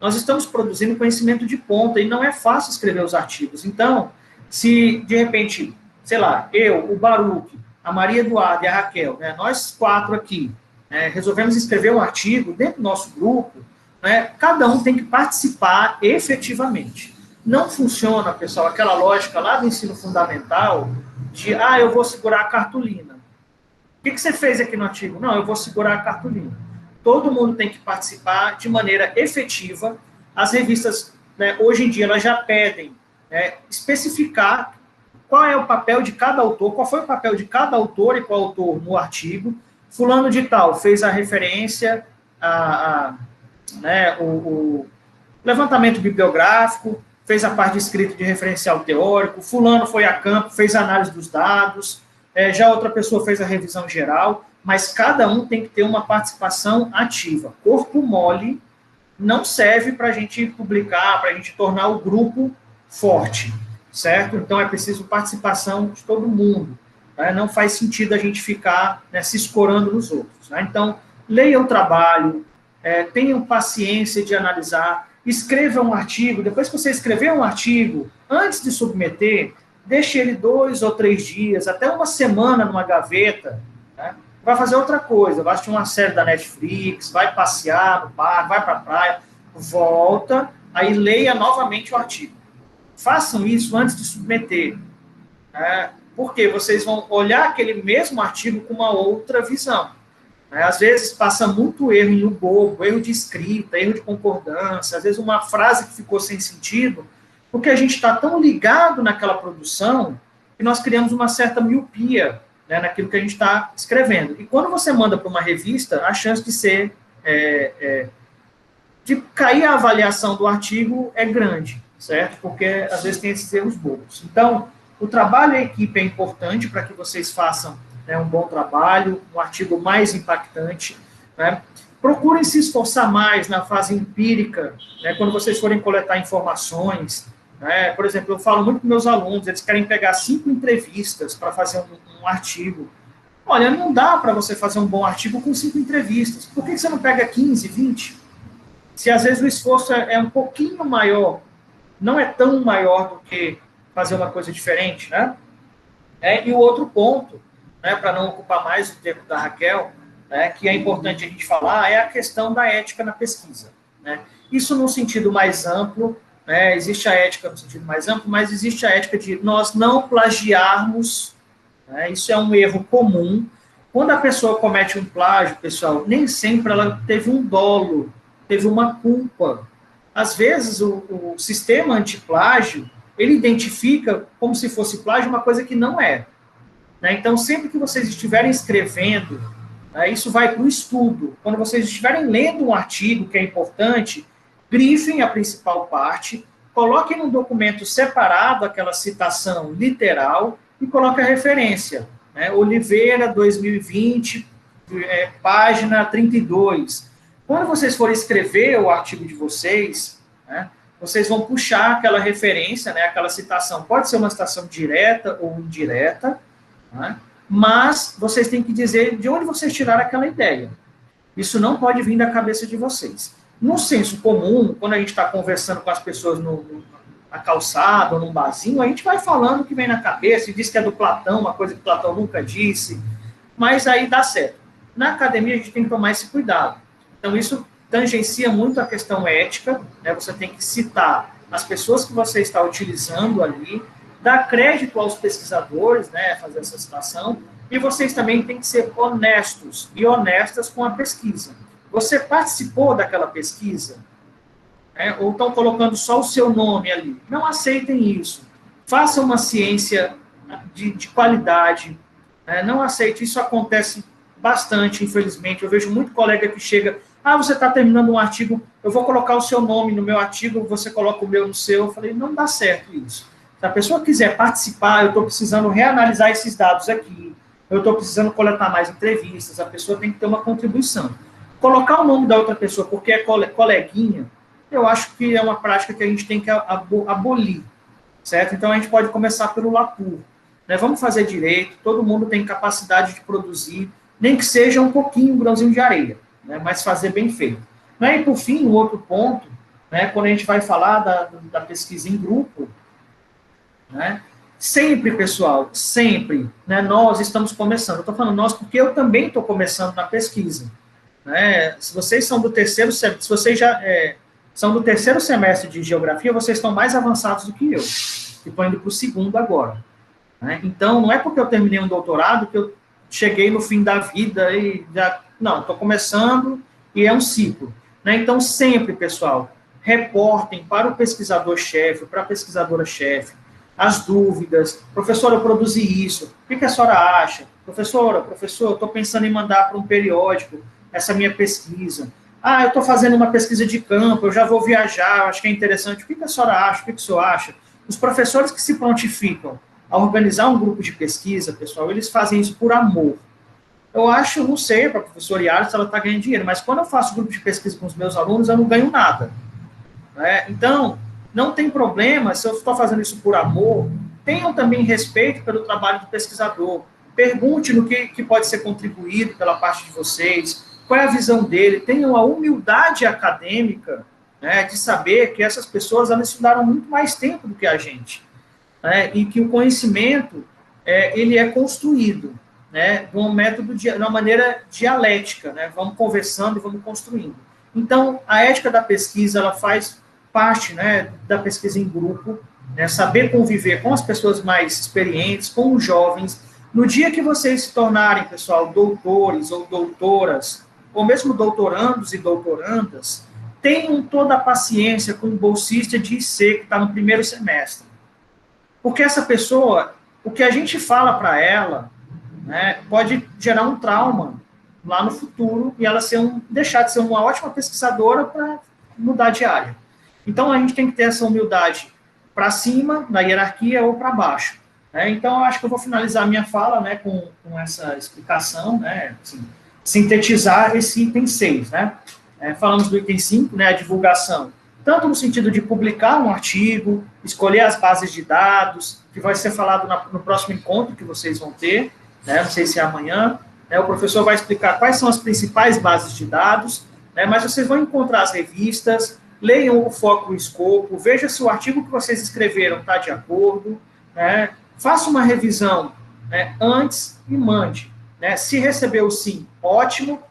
Nós estamos produzindo conhecimento de ponta e não é fácil escrever os artigos. Então, se de repente, sei lá, eu, o Baruch, a Maria Eduarda e a Raquel, nós 4 aqui, resolvemos escrever um artigo dentro do nosso grupo, cada um tem que participar efetivamente. Não funciona, pessoal, aquela lógica lá do ensino fundamental de, eu vou segurar a cartolina. O que você fez aqui no artigo? Não, eu vou segurar a cartolina. Todo mundo tem que participar de maneira efetiva. As revistas, hoje em dia, elas já pedem especificar qual é o papel de cada autor, qual foi o papel de cada autor e coautor no artigo. Fulano de tal fez a referência, o levantamento bibliográfico, fez a parte de escrita de referencial teórico, fulano foi a campo, fez a análise dos dados, já outra pessoa fez a revisão geral, mas cada um tem que ter uma participação ativa. Corpo mole não serve para a gente publicar, para a gente tornar o grupo forte, certo? Então, é preciso participação de todo mundo. Não faz sentido a gente ficar se escorando nos outros. Então, leia o trabalho, tenham paciência de analisar, escreva um artigo, depois que você escrever um artigo, antes de submeter, deixe ele 2 ou 3 dias, até uma semana numa gaveta, né? Vai fazer outra coisa, vai assistir uma série da Netflix, vai passear no parque, vai para a praia, volta, aí leia novamente o artigo. Façam isso antes de submeter, né? Porque vocês vão olhar aquele mesmo artigo com uma outra visão. Às vezes passa muito erro no bobo, erro de escrita, erro de concordância, às vezes uma frase que ficou sem sentido, porque a gente está tão ligado naquela produção que nós criamos uma certa miopia, né, naquilo que a gente está escrevendo. E quando você manda para uma revista, a chance de ser de cair a avaliação do artigo é grande, certo? Porque às vezes tem esses erros bobos. Então, o trabalho em equipe é importante para que vocês façam, né, um bom trabalho, um artigo mais impactante, né? Procurem se esforçar mais na fase empírica, né, quando vocês forem coletar informações, né? Por exemplo, eu falo muito com meus alunos, eles querem pegar 5 entrevistas para fazer um artigo. Olha, não dá para você fazer um bom artigo com 5 entrevistas. Por que você não pega 15, 20? Se às vezes o esforço é um pouquinho maior, não é tão maior do que fazer uma coisa diferente, né? E o outro ponto, né, para não ocupar mais o tempo da Raquel, né, que é importante a gente falar, é a questão da ética na pesquisa, né? Isso num sentido mais amplo, né, existe a ética no sentido mais amplo, mas existe a ética de nós não plagiarmos, né? Isso é um erro comum. Quando a pessoa comete um plágio, pessoal, nem sempre ela teve um dolo, teve uma culpa. Às vezes, o sistema antiplágio, ele identifica como se fosse plágio uma coisa que não é. Né? Então, sempre que vocês estiverem escrevendo, né, isso vai para o estudo. Quando vocês estiverem lendo um artigo que é importante, grifem a principal parte, coloquem num documento separado aquela citação literal e coloquem a referência. Né? Oliveira, 2020, página 32. Quando vocês forem escrever o artigo de vocês, né, vocês vão puxar aquela referência, né, aquela citação. Pode ser uma citação direta ou indireta, né, mas vocês têm que dizer de onde vocês tiraram aquela ideia. Isso não pode vir da cabeça de vocês. No senso comum, quando a gente está conversando com as pessoas na calçada ou num barzinho, a gente vai falando o que vem na cabeça e diz que é do Platão, uma coisa que Platão nunca disse, mas aí dá certo. Na academia, a gente tem que tomar esse cuidado. Então, isso tangencia muito a questão ética, né? Você tem que citar as pessoas que você está utilizando ali, dar crédito aos pesquisadores, né, fazer essa citação, e vocês também têm que ser honestos e honestas com a pesquisa. Você participou daquela pesquisa? Né? Ou estão colocando só o seu nome ali? Não aceitem isso. Façam uma ciência de qualidade. Né? Não aceite. Isso acontece bastante, infelizmente. Eu vejo muito colega que chega... você está terminando um artigo, eu vou colocar o seu nome no meu artigo, você coloca o meu no seu. Eu falei, não dá certo isso. Se a pessoa quiser participar, eu estou precisando reanalisar esses dados aqui, eu estou precisando coletar mais entrevistas, a pessoa tem que ter uma contribuição. Colocar o nome da outra pessoa porque é coleguinha, eu acho que é uma prática que a gente tem que abolir, certo? Então, a gente pode começar pelo Lapur. Né? Vamos fazer direito, todo mundo tem capacidade de produzir, nem que seja um pouquinho, um grãozinho de areia, né? Mas fazer bem feito. Né? E, por fim, um outro ponto, né? Quando a gente vai falar da pesquisa em grupo, né? Sempre, pessoal, sempre, né? Nós estamos começando. Eu estou falando nós porque eu também estou começando na pesquisa. Né? Se vocês são do terceiro semestre, se vocês já são do terceiro semestre de geografia, vocês estão mais avançados do que eu, que estou indo para o segundo agora. Né? Então, não é porque eu terminei um doutorado que eu cheguei no fim da vida e já... Não, estou começando e é um ciclo. Né? Então, sempre, pessoal, reportem para o pesquisador-chefe, para a pesquisadora-chefe, as dúvidas. Professora, eu produzi isso. O que a senhora acha? Professor, eu estou pensando em mandar para um periódico essa minha pesquisa. Eu estou fazendo uma pesquisa de campo, eu já vou viajar, acho que é interessante. O que a senhora acha? O que o senhor acha? Os professores que se prontificam a organizar um grupo de pesquisa, pessoal, eles fazem isso por amor. Eu acho, não sei, para a professora Yara se ela está ganhando dinheiro, mas quando eu faço grupo de pesquisa com os meus alunos, eu não ganho nada. Né? Então, não tem problema, se eu estou fazendo isso por amor, tenham também respeito pelo trabalho do pesquisador. Pergunte no que pode ser contribuído pela parte de vocês. qual é a visão dele, tenham a humildade acadêmica, né, de saber que essas pessoas elas estudaram muito mais tempo do que a gente, né, e que o conhecimento ele é construído, né, de um método, de uma maneira dialética, né, vamos conversando e vamos construindo. Então, a ética da pesquisa, ela faz parte, né, da pesquisa em grupo, né, saber conviver com as pessoas mais experientes, com os jovens. No dia que vocês se tornarem, pessoal, doutores ou doutoras, ou mesmo doutorandos e doutorandas, tenham toda a paciência com o bolsista de IC que está no primeiro semestre. Porque essa pessoa, o que a gente fala para ela, né, pode gerar um trauma lá no futuro e ela deixar de ser uma ótima pesquisadora para mudar de área. Então, a gente tem que ter essa humildade para cima, na hierarquia, ou para baixo. Né? Então, eu acho que eu vou finalizar a minha fala, né, com essa explicação, né, assim, sintetizar esse item 6. Né? Falamos do item 5, né, a divulgação, tanto no sentido de publicar um artigo, escolher as bases de dados, que vai ser falado no próximo encontro que vocês vão ter, né, não sei se é amanhã, né, o professor vai explicar quais são as principais bases de dados, né, mas vocês vão encontrar as revistas, leiam o foco e o escopo, veja se o artigo que vocês escreveram está de acordo, né, faça uma revisão, né, antes e mande. Né, se recebeu sim, ótimo,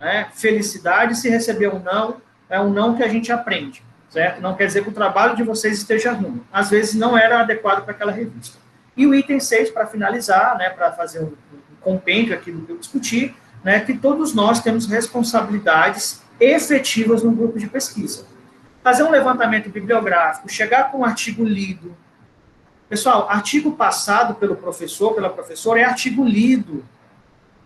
né, felicidade, se recebeu um não, é um não que a gente aprende, certo? Não quer dizer que o trabalho de vocês esteja ruim. Às vezes não era adequado para aquela revista. E o item 6, para finalizar, né, para fazer um compêndio aqui do que eu discuti, né, que todos nós temos responsabilidades efetivas no grupo de pesquisa. Fazer um levantamento bibliográfico, chegar com um artigo lido. Pessoal, artigo passado pelo professor, pela professora, é artigo lido.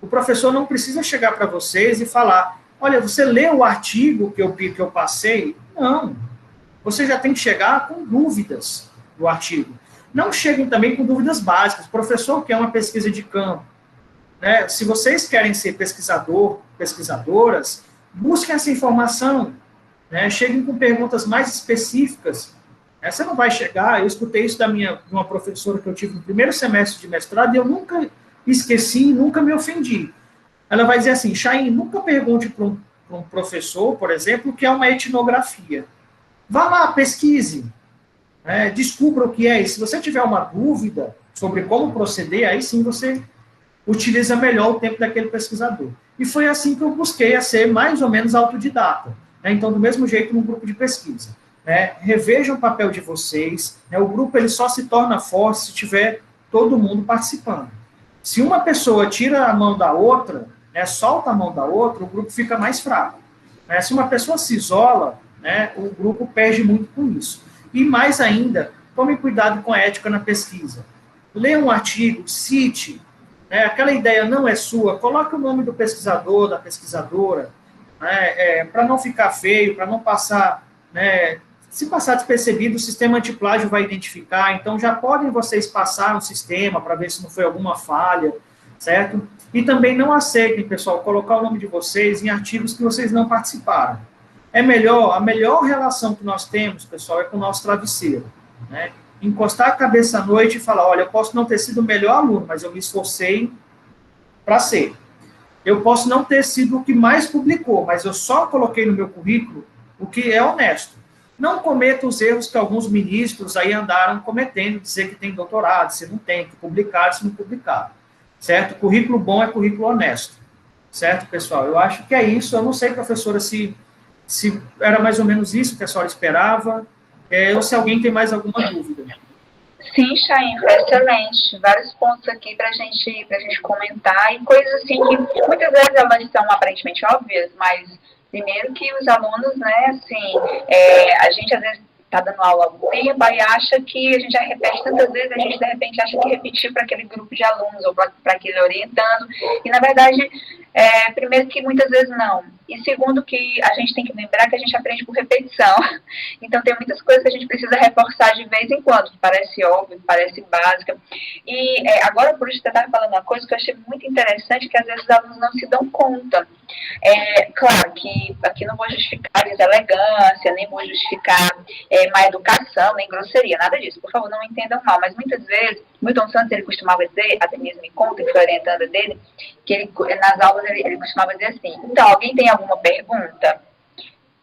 O professor não precisa chegar para vocês e falar, olha, você leu o artigo que eu passei? Não. Você já tem que chegar com dúvidas do artigo. Não cheguem também com dúvidas básicas. O professor quer uma pesquisa de campo. Né? Se vocês querem ser pesquisador, pesquisadoras, busquem essa informação. Né? Cheguem com perguntas mais específicas. Você não vai chegar, eu escutei isso de uma professora que eu tive no primeiro semestre de mestrado e eu nunca esqueci, nunca me ofendi. Ela vai dizer assim, Chaim, nunca pergunte para um professor, por exemplo, o que é uma etnografia. Vá lá, pesquise, né, descubra o que é. E se você tiver uma dúvida sobre como proceder, aí sim você utiliza melhor o tempo daquele pesquisador. E foi assim que eu busquei a ser mais ou menos autodidata. Né? Então, do mesmo jeito, no grupo de pesquisa. Né? Revejam o papel de vocês. Né? O grupo ele só se torna forte se tiver todo mundo participando. Se uma pessoa tira a mão da outra, né, solta a mão da outra, o grupo fica mais fraco. Né? Se uma pessoa se isola, né, o grupo perde muito com isso. E mais ainda, tome cuidado com a ética na pesquisa. Leia um artigo, cite, né, aquela ideia não é sua, coloque o nome do pesquisador, da pesquisadora, né, para não ficar feio, para não passar, né, se passar despercebido, o sistema antiplágio vai identificar, então já podem vocês passar no sistema para ver se não foi alguma falha, certo? E também não aceitem, pessoal, colocar o nome de vocês em artigos que vocês não participaram. A melhor relação que nós temos, pessoal, é com o nosso travesseiro, né? Encostar a cabeça à noite e falar, olha, eu posso não ter sido o melhor aluno, mas eu me esforcei para ser. Eu posso não ter sido o que mais publicou, mas eu só coloquei no meu currículo o que é honesto. Não cometa os erros que alguns ministros aí andaram cometendo, dizer que tem doutorado, se não tem, que publicaram, se não publicaram. Certo? Currículo bom é currículo honesto. Certo, pessoal? Eu acho que é isso. Eu não sei, professora, se era mais ou menos isso que a senhora esperava, ou se alguém tem mais alguma dúvida. Sim, Chaim, foi excelente. Vários pontos aqui para gente comentar, e coisas assim que muitas vezes elas são aparentemente óbvias, mas primeiro que os alunos, né, assim, a gente às vezes está dando aula há algum tempo e acha que a gente já repete tantas vezes, a gente de repente acha que repetiu para aquele grupo de alunos ou para aquele orientando, e na verdade, primeiro que muitas vezes não, e segundo que a gente tem que lembrar que a gente aprende por repetição, então tem muitas coisas que a gente precisa reforçar de vez em quando, que parece óbvio, que parece básica, e agora por isso você estava falando uma coisa que eu achei muito interessante, que às vezes os alunos não se dão conta. Claro que aqui não vou justificar deselegância, nem vou justificar má educação, nem grosseria, nada disso, por favor, não me entendam mal, mas muitas vezes, Milton Santos, ele costumava dizer, a Denise me conta, que foi orientanda dele, que ele, nas aulas psicólogos, ele costumava dizer assim, então, alguém tem alguma pergunta?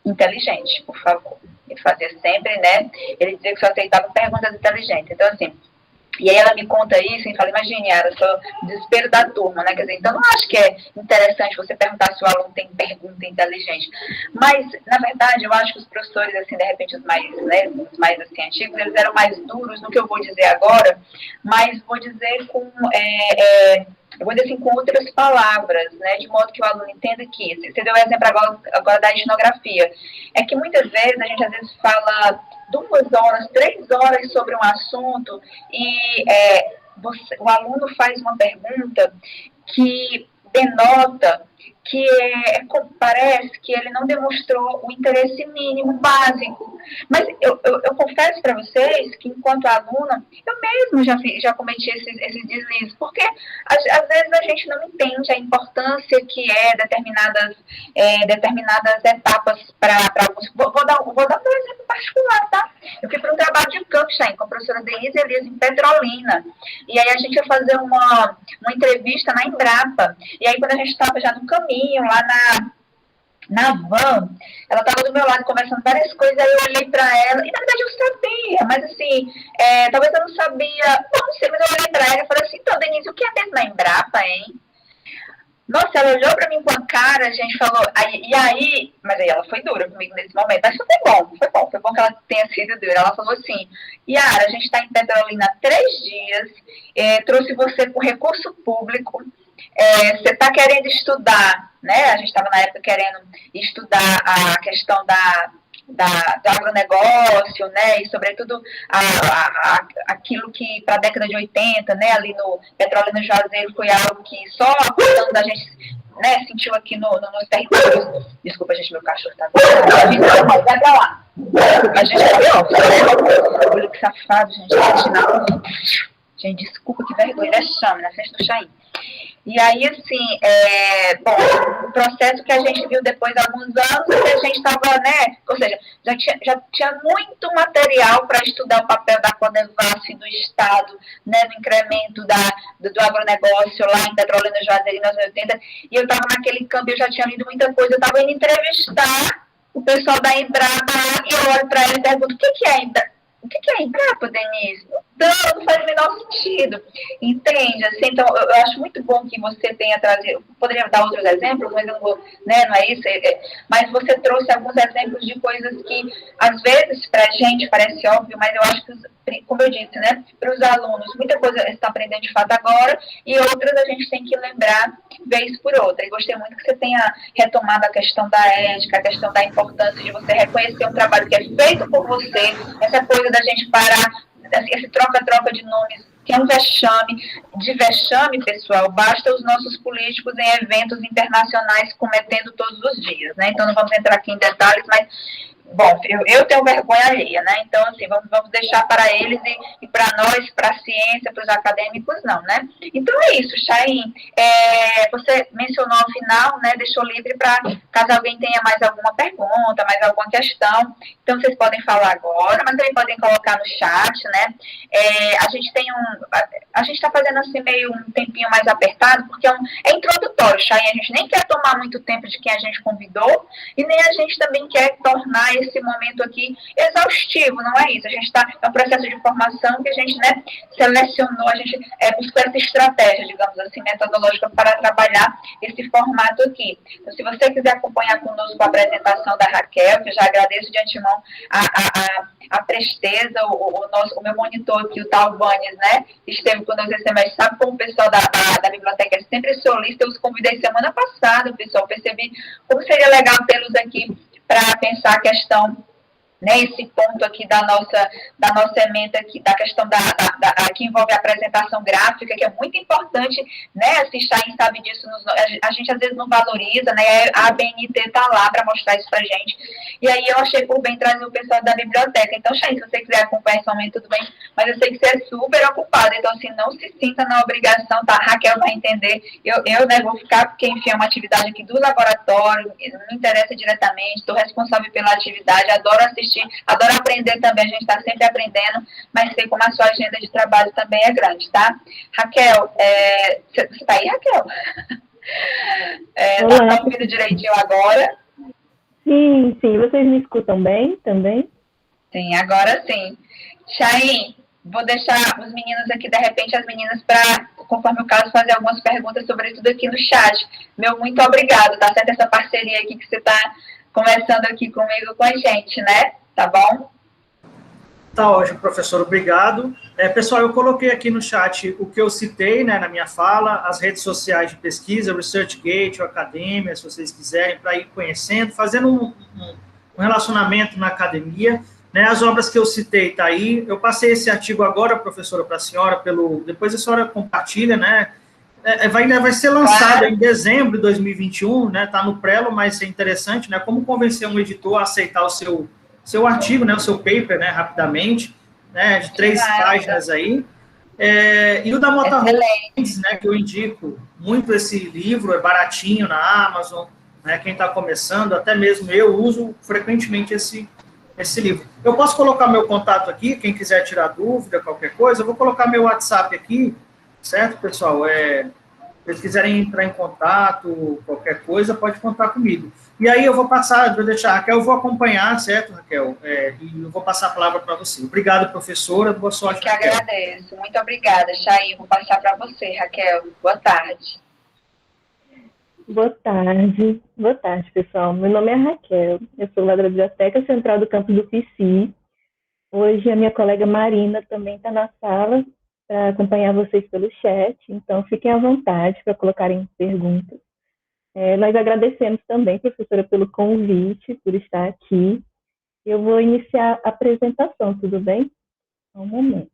Inteligente, por favor. Ele fazia sempre, né? Ele dizia que só aceitava perguntas inteligentes. Então, assim, e aí ela me conta isso e fala, imagine, Yara, só desespero da turma, né? Quer dizer, então não acho que é interessante você perguntar se o aluno tem pergunta inteligente. Mas, na verdade, eu acho que os professores, assim, de repente, os mais assim, antigos, eles eram mais duros no que eu vou dizer agora, mas vou dizer com... eu vou dizer assim, com outras palavras, né, de modo que o aluno entenda que, você deu o exemplo agora da etnografia, é que muitas vezes a gente às vezes fala 2 horas, 3 horas sobre um assunto e o aluno faz uma pergunta que denota que parece que ele não demonstrou o interesse mínimo, básico. Mas eu confesso para vocês que, enquanto aluna, eu mesmo já cometi esses deslizes, porque às vezes a gente não entende a importância que determinadas etapas para alguns. Vou dar um exemplo particular, tá? Eu fui para um trabalho de campo, com a professora Denise Elias, em Petrolina, e aí a gente ia fazer uma entrevista na Embrapa, e aí quando a gente estava já no caminho, lá na van, ela estava do meu lado conversando várias coisas, aí eu olhei para ela, e na verdade eu sabia, mas assim, talvez eu não sabia, não sei, mas eu olhei para ela e falei assim, então, Denise, o que é mesmo na Embrapa, hein? Nossa, ela olhou para mim com a cara, a gente falou, mas aí ela foi dura comigo nesse momento, mas foi bom que ela tenha sido dura. Ela falou assim, Yara, a gente está em Petrolina há 3 dias, trouxe você por recurso público, você está querendo estudar, né? A gente estava na época querendo estudar a questão do agronegócio, né? E sobretudo aquilo que para a década de 80, né? Ali no Petrolina Juazeiro foi algo que só quando a gente, né, sentiu aqui nos territórios. Desculpa, gente, meu cachorro tá vai pra lá. A gente olha que safado, gente. Gente, desculpa, que vergonha, ele é chame na frente do Chain. E aí, assim, o processo que a gente viu depois de alguns anos, que a gente estava, né, ou seja, já tinha muito material para estudar o papel da Codevasf e do Estado, né, no incremento do agronegócio lá em Petrolina, Juazeiro, nos anos 80, e eu estava naquele campo, eu já tinha lido muita coisa, eu estava indo entrevistar o pessoal da Embrapa e eu olho para ele e pergunto, o que é a Embrapa? O que é Embrapa, Denise? Não faz o menor sentido. Entende? Assim, então, eu acho muito bom que você tenha trazido. Poderia dar outros exemplos, mas eu não vou, né? Não é isso. Mas você trouxe alguns exemplos de coisas que, às vezes, para a gente parece óbvio, mas eu acho que, como eu disse, né? Para os alunos, muita coisa eles estão aprendendo de fato agora, e outras a gente tem que lembrar vez por outra. E gostei muito que você tenha retomado a questão da ética, a questão da importância de você reconhecer um trabalho que é feito por você, essa coisa da gente parar, esse troca-troca de nomes, que é um vexame. De vexame, pessoal, basta os nossos políticos em eventos internacionais cometendo todos os dias, né? Então não vamos entrar aqui em detalhes, mas bom, eu tenho vergonha alheia, né? Então, assim, vamos deixar para eles e para nós, para a ciência, para os acadêmicos, não, né? Então é isso, Chain. Você mencionou ao final, né? Deixou livre para, caso alguém tenha mais alguma pergunta, mais alguma questão. Então, vocês podem falar agora, mas também podem colocar no chat, né? A gente está fazendo assim meio um tempinho mais apertado, porque é introdutório, Chain. A gente nem quer tomar muito tempo de quem a gente convidou e nem a gente também quer tornar esse momento aqui exaustivo, não é isso? A gente está, é um processo de formação que a gente, né, selecionou, a gente buscou essa estratégia, digamos assim, metodológica para trabalhar esse formato aqui. Então, se você quiser acompanhar conosco a apresentação da Raquel, que eu já agradeço de antemão a presteza, o meu monitor aqui, o Talvanes, né, esteve conosco esse semestre, sabe como o pessoal da biblioteca é sempre solista, eu os convidei semana passada, pessoal, percebi como seria legal tê-los aqui para pensar a questão, né, esse ponto aqui da nossa ementa aqui, da questão que envolve a apresentação gráfica, que é muito importante, né, se Chain sabe disso, a gente às vezes não valoriza, né, a ABNT está lá para mostrar isso para a gente, e aí eu achei por bem trazer o pessoal da biblioteca. Então, Chain, se você quiser acompanhar esse momento, tudo bem, mas eu sei que você é super ocupado, então assim, não se sinta na obrigação, tá, a Raquel vai entender, eu né, vou ficar, porque enfim, é uma atividade aqui do laboratório, não me interessa diretamente, estou responsável pela atividade, adoro assistir, adoro aprender também, a gente está sempre aprendendo, mas sei como a sua agenda de trabalho também é grande, tá? Raquel, você está aí, Raquel? Tá ouvindo direitinho agora? Sim, sim. Vocês me escutam bem também? Sim, agora sim. Chain, vou deixar os meninos aqui, de repente, as meninas, para, conforme o caso, fazer algumas perguntas sobre tudo aqui no chat. Meu muito obrigado, tá certo? Essa parceria aqui que você está conversando aqui comigo, com a gente, né? Tá bom? Tá ótimo, professor, obrigado. Pessoal, eu coloquei aqui no chat o que eu citei, né, na minha fala, as redes sociais de pesquisa, ResearchGate, a Academia, se vocês quiserem, para ir conhecendo, fazendo um relacionamento na academia. Né, as obras que eu citei tá aí. Eu passei esse artigo agora, professora, para a senhora, depois a senhora compartilha, né? Vai ser lançado em dezembro de 2021, né? Tá no prelo, mas é interessante, né? Como convencer um editor a aceitar o seu artigo, né? O seu paper, né? Rapidamente, né? De 3 páginas aí. E o da Motorhome, né? Que eu indico muito esse livro, é baratinho na Amazon, né? Quem está começando, até mesmo eu uso frequentemente esse livro. Eu posso colocar meu contato aqui, quem quiser tirar dúvida, qualquer coisa, eu vou colocar meu WhatsApp aqui, certo, pessoal? Se eles quiserem entrar em contato, qualquer coisa, pode contar comigo. E aí eu vou deixar a Raquel, eu vou acompanhar, certo, Raquel? E eu vou passar a palavra para você. Obrigado, professora, boa sorte, Raquel. Eu que agradeço. Muito obrigada, Chay. Vou passar para você, Raquel. Boa tarde. Boa tarde, pessoal. Meu nome é Raquel, eu sou lá da Biblioteca Central do Campus do PC. Hoje a minha colega Marina também está na sala para acompanhar vocês pelo chat, então fiquem à vontade para colocarem perguntas. Nós agradecemos também, professora, pelo convite, por estar aqui. Eu vou iniciar a apresentação, tudo bem? Um momento.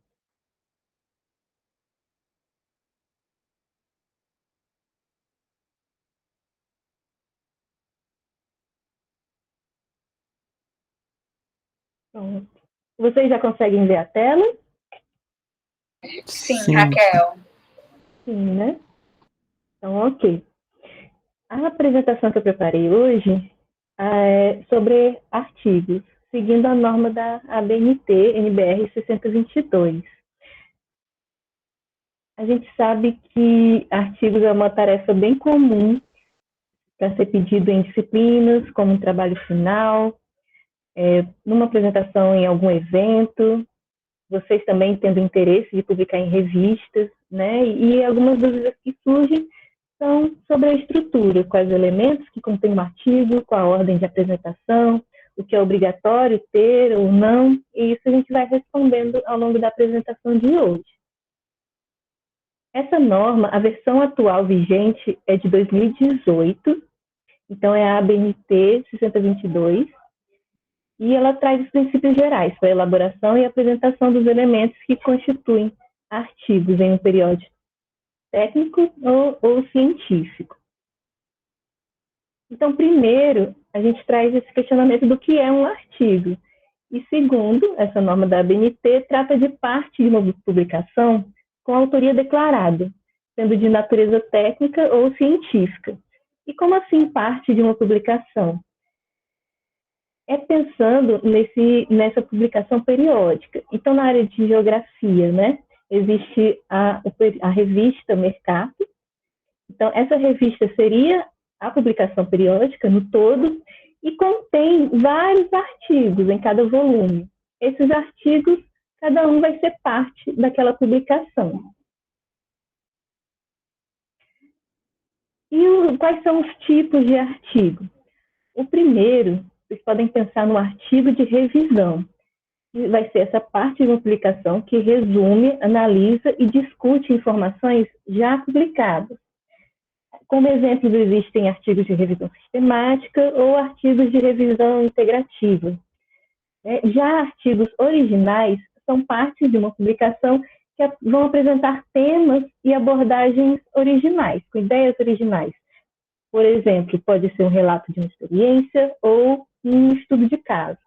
Pronto. Vocês já conseguem ver a tela? Sim, Raquel. Sim, né? Então, ok. A apresentação que eu preparei hoje é sobre artigos, seguindo a norma da ABNT, NBR 622. A gente sabe que artigos é uma tarefa bem comum para ser pedido em disciplinas, como um trabalho final, numa apresentação em algum evento, vocês também tendo interesse de publicar em revistas, né? E algumas dúvidas que surgem são sobre a estrutura, quais elementos que contém um artigo, qual a ordem de apresentação, o que é obrigatório ter ou não, e isso a gente vai respondendo ao longo da apresentação de hoje. Essa norma, a versão atual vigente é de 2018, então é a ABNT 622, e ela traz os princípios gerais para a elaboração e apresentação dos elementos que constituem artigos em um periódico técnico ou científico. Então, primeiro, a gente traz esse questionamento do que é um artigo. E segundo, essa norma da ABNT trata de parte de uma publicação com autoria declarada, sendo de natureza técnica ou científica. E como assim parte de uma publicação? É pensando nessa publicação periódica. Então, na área de geografia, né, existe a revista Mercato. Então, essa revista seria a publicação periódica no todo e contém vários artigos em cada volume. Esses artigos, cada um vai ser parte daquela publicação. E quais são os tipos de artigo? O primeiro, vocês podem pensar no artigo de revisão, que vai ser essa parte de uma publicação que resume, analisa e discute informações já publicadas. Como exemplos, existem artigos de revisão sistemática ou artigos de revisão integrativa. Já artigos originais são parte de uma publicação que vão apresentar temas e abordagens originais, com ideias originais. Por exemplo, pode ser um relato de uma experiência ou um estudo de caso.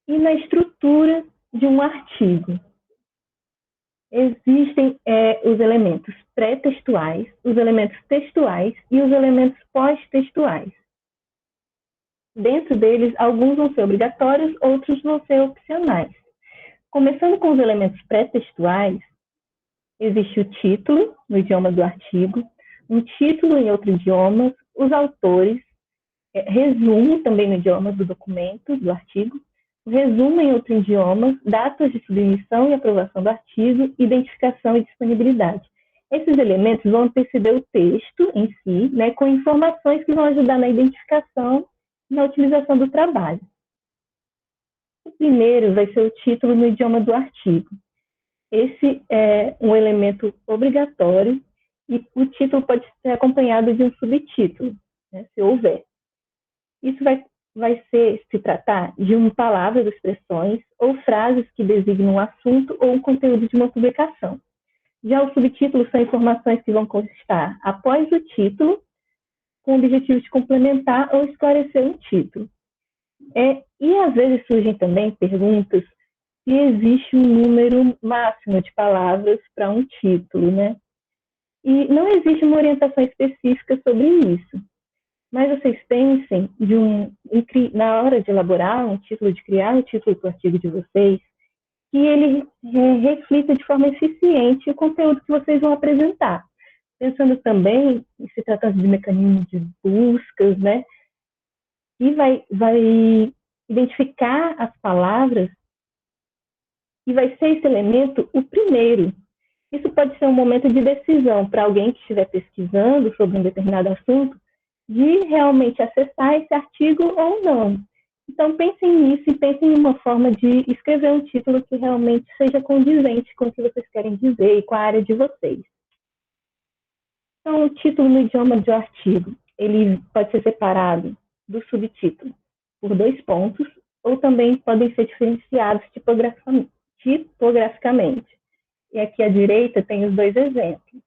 E na estrutura de um artigo, existem os elementos pré-textuais, os elementos textuais e os elementos pós-textuais. Dentro deles, alguns vão ser obrigatórios, outros vão ser opcionais. Começando com os elementos pré-textuais, Existe o título no idioma do artigo, um título em outro idioma, os autores, resumo também no idioma do documento, do artigo, o resumo em outro idioma, datas de submissão e aprovação do artigo, identificação e disponibilidade. Esses elementos vão anteceder o texto em si, né, com informações que vão ajudar na identificação e na utilização do trabalho. O primeiro vai ser o título no idioma do artigo. Esse é um elemento obrigatório e o título pode ser acompanhado de um subtítulo, né, se houver. Isso vai se tratar de uma palavra, expressões ou frases que designam um assunto ou um conteúdo de uma publicação. Já o subtítulo são informações que vão constar após o título, com o objetivo de complementar ou esclarecer um título. E às vezes surgem também perguntas se existe um número máximo de palavras para um título, né? E não existe uma orientação específica sobre isso. Mas vocês pensem na hora de elaborar um título, de criar um título para o artigo de vocês, que ele reflita de forma eficiente o conteúdo que vocês vão apresentar. Pensando também, se tratando de mecanismos de buscas, né? E vai identificar as palavras e vai ser esse elemento o primeiro. Isso pode ser um momento de decisão para alguém que estiver pesquisando sobre um determinado assunto, de realmente acessar esse artigo ou não. Então, pensem nisso e pensem em uma forma de escrever um título que realmente seja condizente com o que vocês querem dizer e com a área de vocês. Então, o título no idioma do artigo, ele pode ser separado do subtítulo por 2 pontos, ou também podem ser diferenciados tipograficamente. E aqui à direita tem os 2 exemplos.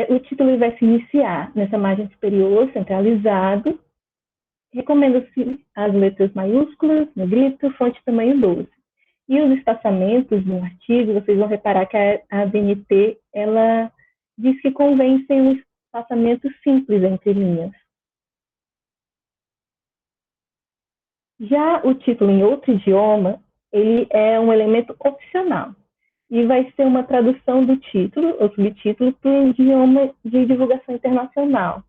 O título vai se iniciar nessa margem superior, centralizado. Recomenda-se as letras maiúsculas, negrito, fonte tamanho 12. E os espaçamentos no artigo, vocês vão reparar que a ABNT, ela diz que convém ser um espaçamento simples entre linhas. Já o título em outro idioma, ele é um elemento opcional. E vai ser uma tradução do título, ou subtítulo, para o idioma de divulgação internacional.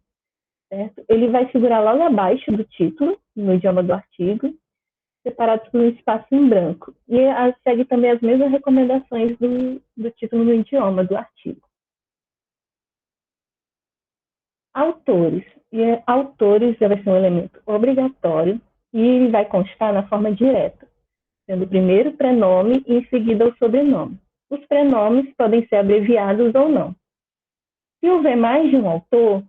Certo? Ele vai figurar logo abaixo do título, no idioma do artigo, separado por um espaço em branco. E segue também as mesmas recomendações do título no idioma do artigo. Autores. Autores já vai ser um elemento obrigatório e ele vai constar na forma direta, sendo primeiro o prenome e em seguida o sobrenome. Os prenomes podem ser abreviados ou não. Se houver mais de um autor,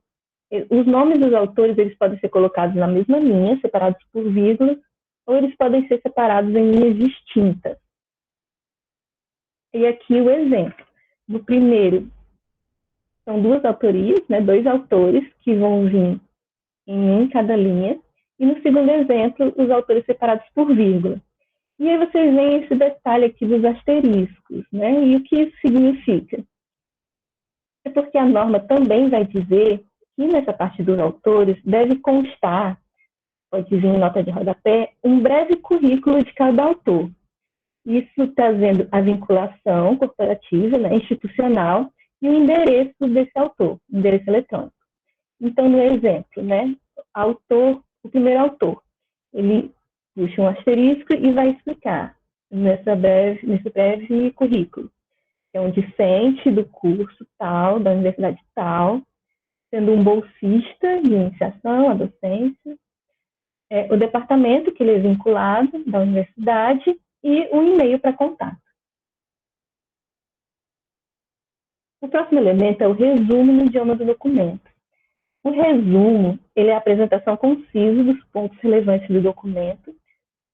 os nomes dos autores eles podem ser colocados na mesma linha, separados por vírgulas, ou eles podem ser separados em linhas distintas. E aqui o exemplo. No primeiro, são 2 autorias, né, 2 autores que vão vir em cada linha. E no segundo exemplo, os autores separados por vírgula. E aí vocês veem esse detalhe aqui dos asteriscos, né? E o que isso significa? É porque a norma também vai dizer que nessa parte dos autores deve constar, pode vir em nota de rodapé, um breve currículo de cada autor. Isso trazendo a vinculação corporativa, né, institucional, e o endereço desse autor, endereço eletrônico. Então, no exemplo, né, o primeiro autor, ele puxa um asterisco e vai explicar nesse breve currículo. É um discente do curso tal, da universidade tal, sendo um bolsista de iniciação à docência, o departamento que ele é vinculado da universidade e o e-mail para contato. O próximo elemento é o resumo no idioma do documento. O resumo, ele é a apresentação concisa dos pontos relevantes do documento,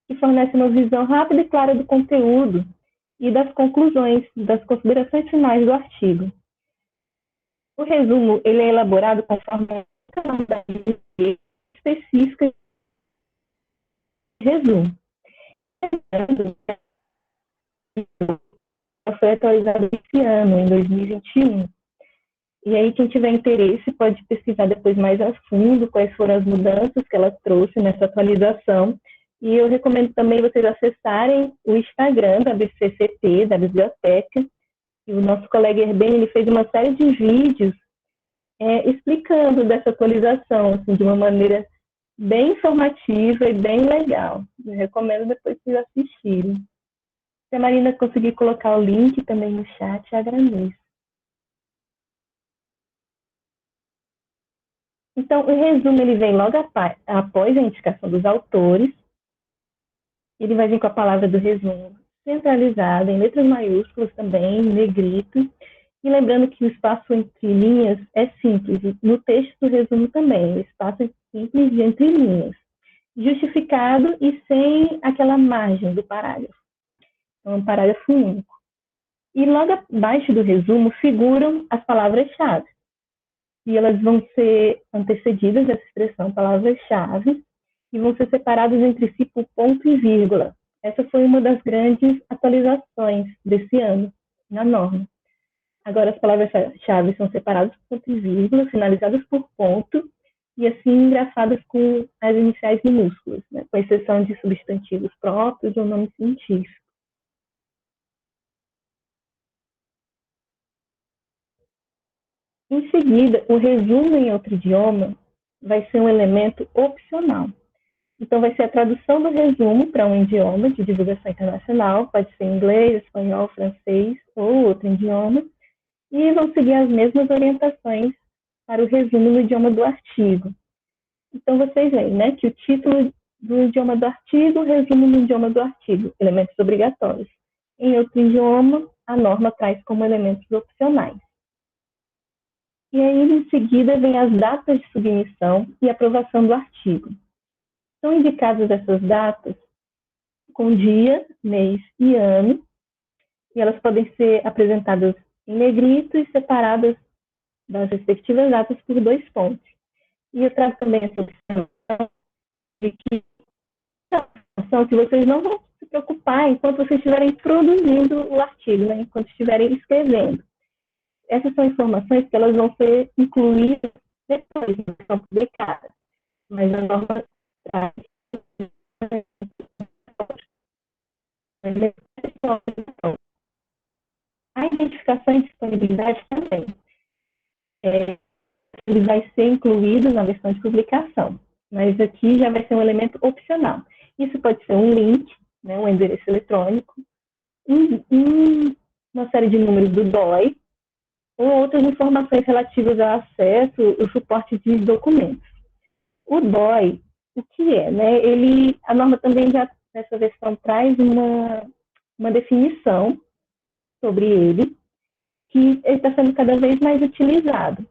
que fornece uma visão rápida e clara do conteúdo e das conclusões, das considerações finais do artigo. O resumo, ele é elaborado conforme a específica de resumo. Foi atualizado esse ano, em 2021. E aí, quem tiver interesse pode pesquisar depois mais a fundo quais foram as mudanças que ela trouxe nessa atualização. E eu recomendo também vocês acessarem o Instagram da BCCT, da biblioteca, e o nosso colega Erben, ele fez uma série de vídeos explicando dessa atualização, assim, de uma maneira bem informativa e bem legal. Eu recomendo depois vocês assistirem. Se a Marina conseguir colocar o link também no chat, eu agradeço. Então, o resumo ele vem logo após a indicação dos autores. Ele vai vir com a palavra do resumo centralizada, em letras maiúsculas também, em negrito. E lembrando que o espaço entre linhas é simples. No texto do resumo também, o espaço é simples de entre linhas. Justificado e sem aquela margem do parágrafo. Então, um parágrafo único. E logo abaixo do resumo figuram as palavras-chave. E elas vão ser antecedidas dessa expressão palavras-chave e vão ser separadas entre si por ponto e vírgula. Essa foi uma das grandes atualizações desse ano, na norma. Agora as palavras-chave são separadas por ponto e vírgula, finalizadas por ponto e assim engraçadas com as iniciais minúsculas, né, com exceção de substantivos próprios ou nome científico. Em seguida, o resumo em outro idioma vai ser um elemento opcional. Então, vai ser a tradução do resumo para um idioma de divulgação internacional, pode ser inglês, espanhol, francês ou outro idioma, e vão seguir as mesmas orientações para o resumo no idioma do artigo. Então, vocês veem, né, que o título do idioma do artigo, o resumo no idioma do artigo, elementos obrigatórios. Em outro idioma, a norma traz como elementos opcionais. E aí, em seguida, vem as datas de submissão e aprovação do artigo. São indicadas essas datas com dia, mês e ano, e elas podem ser apresentadas em negrito e separadas das respectivas datas por 2 pontos. E eu trago também essa observação de que vocês não vão se preocupar enquanto vocês estiverem produzindo o artigo, né, enquanto estiverem escrevendo. Essas são informações que elas vão ser incluídas depois da versão publicada. Mas a norma traz a identificação e disponibilidade também. Ele vai ser incluído na versão de publicação, mas aqui já vai ser um elemento opcional. Isso pode ser um link, né, um endereço eletrônico, uma série de números do DOI, ou outras informações relativas ao acesso e suporte de documentos. O DOI, o que é? Né? A norma também já, nessa versão, traz uma definição sobre ele, que está sendo cada vez mais utilizado.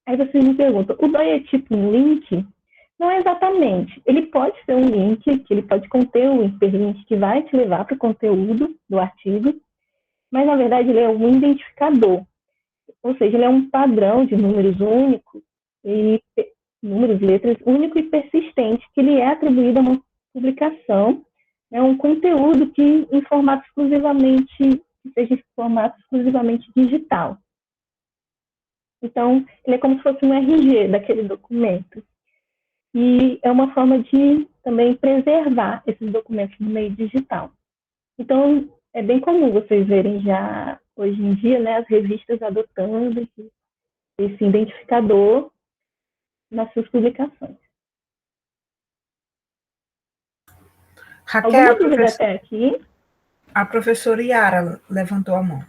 Aí vocês me perguntam, o DOI é tipo um link? Não é exatamente. Ele pode ser um link, que ele pode conter um hiperlink que vai te levar para o conteúdo do artigo, mas, na verdade, ele é um identificador. Ou seja, ele é um padrão de números únicos, letras único e persistente, que ele é atribuído a uma publicação, um conteúdo que seja em formato exclusivamente digital. Então, ele é como se fosse um RG daquele documento. E é uma forma de também preservar esses documentos no meio digital. Então, é bem comum vocês verem já, hoje em dia, né, as revistas adotando esse identificador nas suas publicações. Raquel, até aqui? A professora Yara levantou a mão.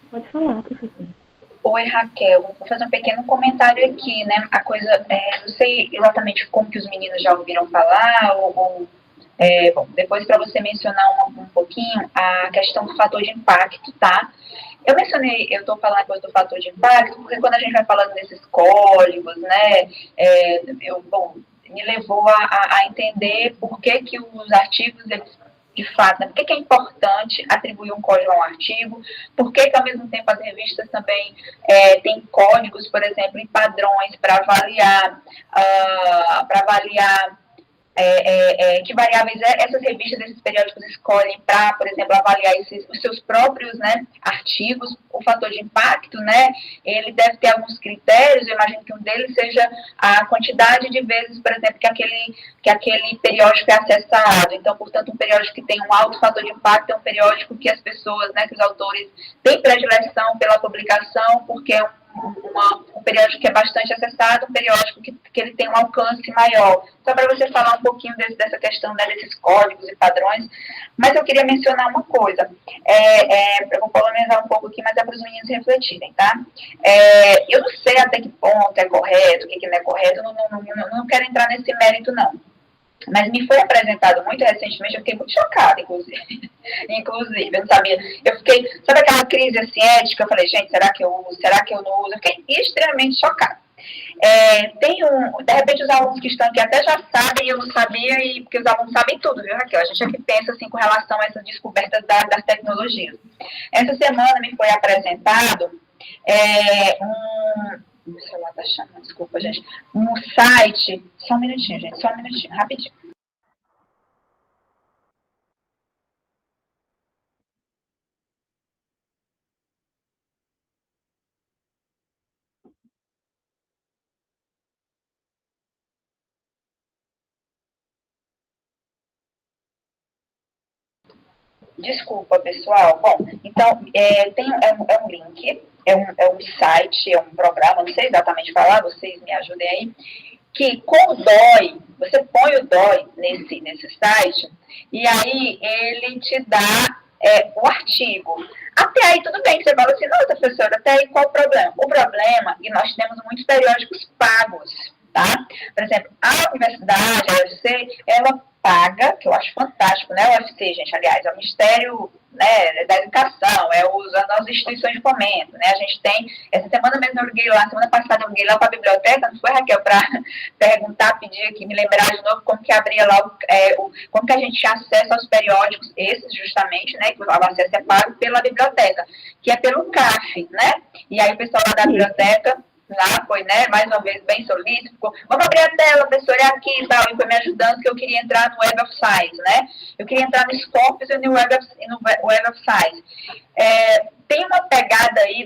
Pode falar, professora. Oi, Raquel. Vou fazer um pequeno comentário aqui, né? A coisa, não sei exatamente como que os meninos já ouviram falar, bom, depois para você mencionar um pouquinho a questão do fator de impacto, tá? Eu estou falando a coisa do fator de impacto, porque quando a gente vai falando desses códigos, né, me levou a entender por que os artigos, eles, de fato, né, por que é importante atribuir um código a um artigo, por que ao mesmo tempo as revistas também têm códigos, por exemplo, em padrões para avaliar Que variáveis essas revistas, esses periódicos escolhem para, por exemplo, avaliar os seus próprios, né, artigos. O fator de impacto, né, ele deve ter alguns critérios. Eu imagino que um deles seja a quantidade de vezes, por exemplo, que aquele periódico é acessado. Então, portanto, um periódico que tem um alto fator de impacto é um periódico que as pessoas, né, que os autores têm predileção pela publicação, porque é um periódico que é bastante acessado, um periódico que ele tem um alcance maior. Só para você falar um pouquinho dessa questão, né, desses códigos e padrões. Mas eu queria mencionar uma coisa. Eu vou polorizar um pouco aqui, mas é para os meninos refletirem, tá? Eu não sei até que ponto é correto, o que não é correto, eu não quero entrar nesse mérito, não. Mas me foi apresentado muito recentemente, eu fiquei muito chocada, inclusive, eu não sabia, eu fiquei, sabe aquela crise assim, ética, eu falei, gente, será que eu uso, será que eu não uso, eu fiquei extremamente chocada. De repente os alunos que estão aqui até já sabem, eu não sabia, porque os alunos sabem tudo, viu, Raquel? A gente aqui pensa assim com relação a essas descobertas das tecnologias. Essa semana me foi apresentado meu celular tá chamando, desculpa, gente. Um site. Só um minutinho, gente. Só um minutinho, rapidinho. Desculpa, pessoal. Bom, então, é um link, é um site, é um programa, não sei exatamente falar, vocês me ajudem aí, que com o DOI, você põe o DOI nesse site, e aí ele te dá o artigo. Até aí tudo bem, você fala assim, nossa, professora, até aí qual o problema? O problema, e nós temos muitos periódicos pagos, tá? Por exemplo, a universidade, a UFC, ela paga, que eu acho fantástico, né? O UFC, gente, aliás, é o Ministério, né, da Educação, as instituições de fomento, né? A gente tem, essa semana mesmo eu liguei lá, semana passada eu liguei lá para a biblioteca, não foi, Raquel, para perguntar, pedir aqui, me lembrar de novo como que abria lá, como que a gente tinha acesso aos periódicos, esses justamente, né, que o acesso é pago pela biblioteca, que é pelo CAF, né? E aí o pessoal lá da biblioteca lá foi, né, mais uma vez, bem solícito, ficou, vamos abrir a tela, professor, é aqui e tal, e foi me ajudando, que eu queria entrar no Web of Science, né, eu queria entrar no Scopus e no Web of Science. Tem uma pegada aí,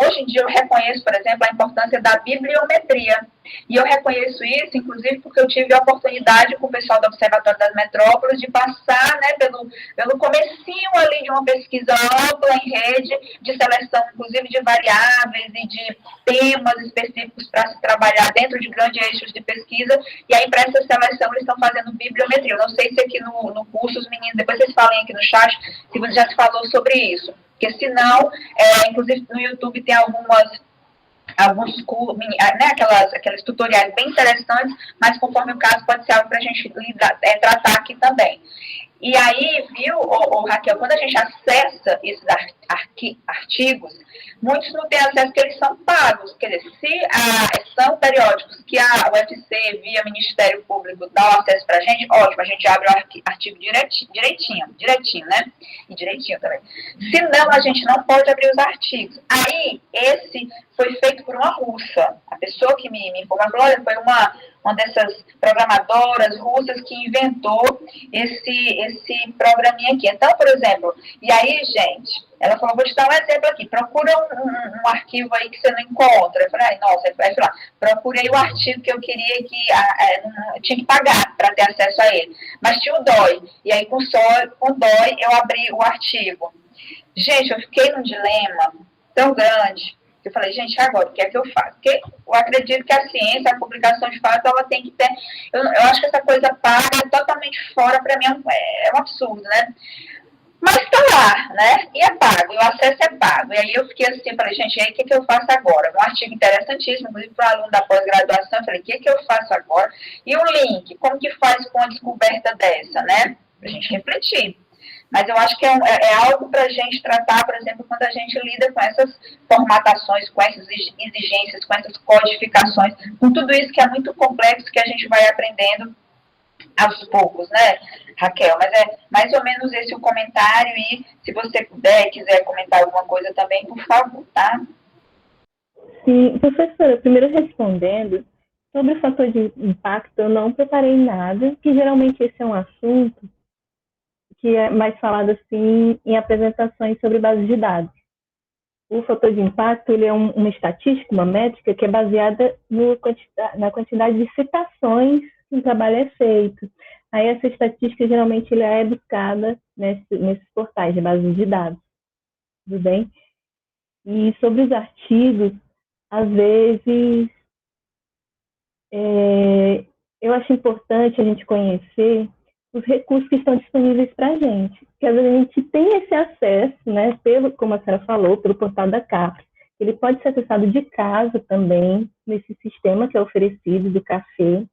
hoje em dia eu reconheço, por exemplo, a importância da bibliometria, e eu reconheço isso, inclusive, porque eu tive a oportunidade com o pessoal do Observatório das Metrópoles de passar, né, pelo comecinho ali de uma pesquisa ampla em rede, de seleção, inclusive, de variáveis e de temas específicos para se trabalhar dentro de grandes eixos de pesquisa, e aí para essa seleção eles estão fazendo bibliometria. Eu não sei se aqui no curso os meninos, depois vocês falem aqui no chat, se você já se falou sobre isso, porque senão, inclusive no YouTube tem alguns né, aquelas tutoriais bem interessantes, mas conforme o caso pode ser algo para a gente tratar aqui também. E aí, viu, Raquel, quando a gente acessa esses artigos, muitos não têm acesso porque eles são pagos. Quer dizer, se são periódicos que a UFC, via Ministério Público, dá o acesso para a gente, ótimo, a gente abre o artigo direitinho, né? E direitinho também. Se não, a gente não pode abrir os artigos. Aí, esse foi feito por uma russa. A pessoa que me informou, olha, foi uma dessas programadoras russas que inventou esse programinha aqui. Então, por exemplo, e aí, gente, ela falou, vou te dar um exemplo aqui, procura um arquivo aí que você não encontra. Eu falei, nossa, aí lá, procurei o artigo que eu queria eu tinha que pagar para ter acesso a ele. Mas tinha o DOI, e aí com o DOI eu abri o artigo. Gente, eu fiquei num dilema tão grande. Eu falei, gente, agora, o que é que eu faço? Porque eu acredito que a ciência, a publicação de fato, ela tem que ter... Eu acho que essa coisa paga é totalmente fora, para mim, é um absurdo, né? Mas está lá, né? E é pago, e o acesso é pago. E aí eu fiquei assim, falei, gente, e aí o que eu faço agora? Um artigo interessantíssimo, inclusive para o aluno da pós-graduação, eu falei, o que eu faço agora? E o link, como que faz com a descoberta dessa, né? Para a gente refletir. Mas eu acho que é algo para a gente tratar, por exemplo, quando a gente lida com essas formatações, com essas exigências, com essas codificações, com tudo isso que é muito complexo, que a gente vai aprendendo aos poucos, né, Raquel? Mas é mais ou menos esse o comentário, e se você puder, quiser comentar alguma coisa também, por favor, tá? Sim, professora, primeiro respondendo, Sobre o fator de impacto, eu não preparei nada, que geralmente esse é um assunto que é mais falado assim em apresentações sobre bases de dados. O fator de impacto ele é uma estatística, uma métrica que é baseada na quantidade de citações que um trabalho é feito. Aí essa estatística geralmente ela é buscada nesses portais de bases de dados, tudo bem? E sobre os artigos, às vezes eu acho importante a gente conhecer os recursos que estão disponíveis para a gente. Porque às vezes a gente tem esse acesso, né, como a senhora falou, pelo portal da CAPES. Ele pode ser acessado de casa também, nesse sistema que é oferecido do café.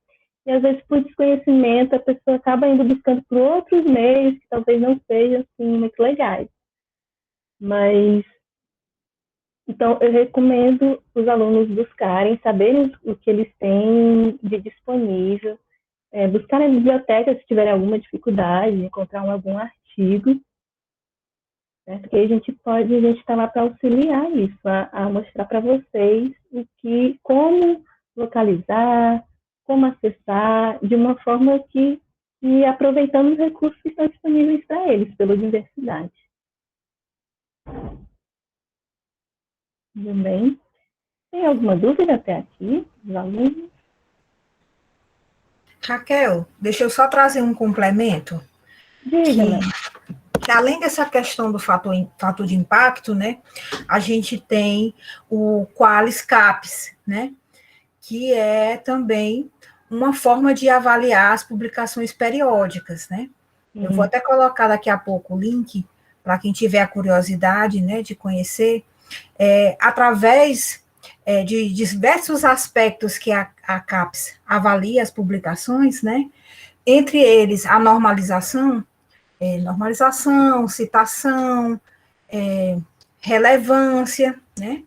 E às vezes, por desconhecimento, a pessoa acaba indo buscando por outros meios que talvez não sejam assim, muito legais. Mas, então, eu recomendo os alunos buscarem, saberem o que eles têm de disponível, buscar na biblioteca se tiverem alguma dificuldade, encontrar algum artigo, né? Porque a gente está lá para auxiliar isso, a mostrar para vocês como localizar, como acessar, de uma forma que aproveitando os recursos que estão disponíveis para eles, pela universidade. Tudo bem? Tem alguma dúvida até aqui, dos alunos? Raquel, deixa eu só trazer um complemento. Diga, né? Que além dessa questão do fator de impacto, né, a gente tem o Qualis-CAPES, né, que é também uma forma de avaliar as publicações periódicas, né. Eu vou até colocar daqui a pouco o link para quem tiver a curiosidade, né, de conhecer, através de diversos aspectos que a CAPES avalia as publicações, né, entre eles a normalização, citação, relevância, né?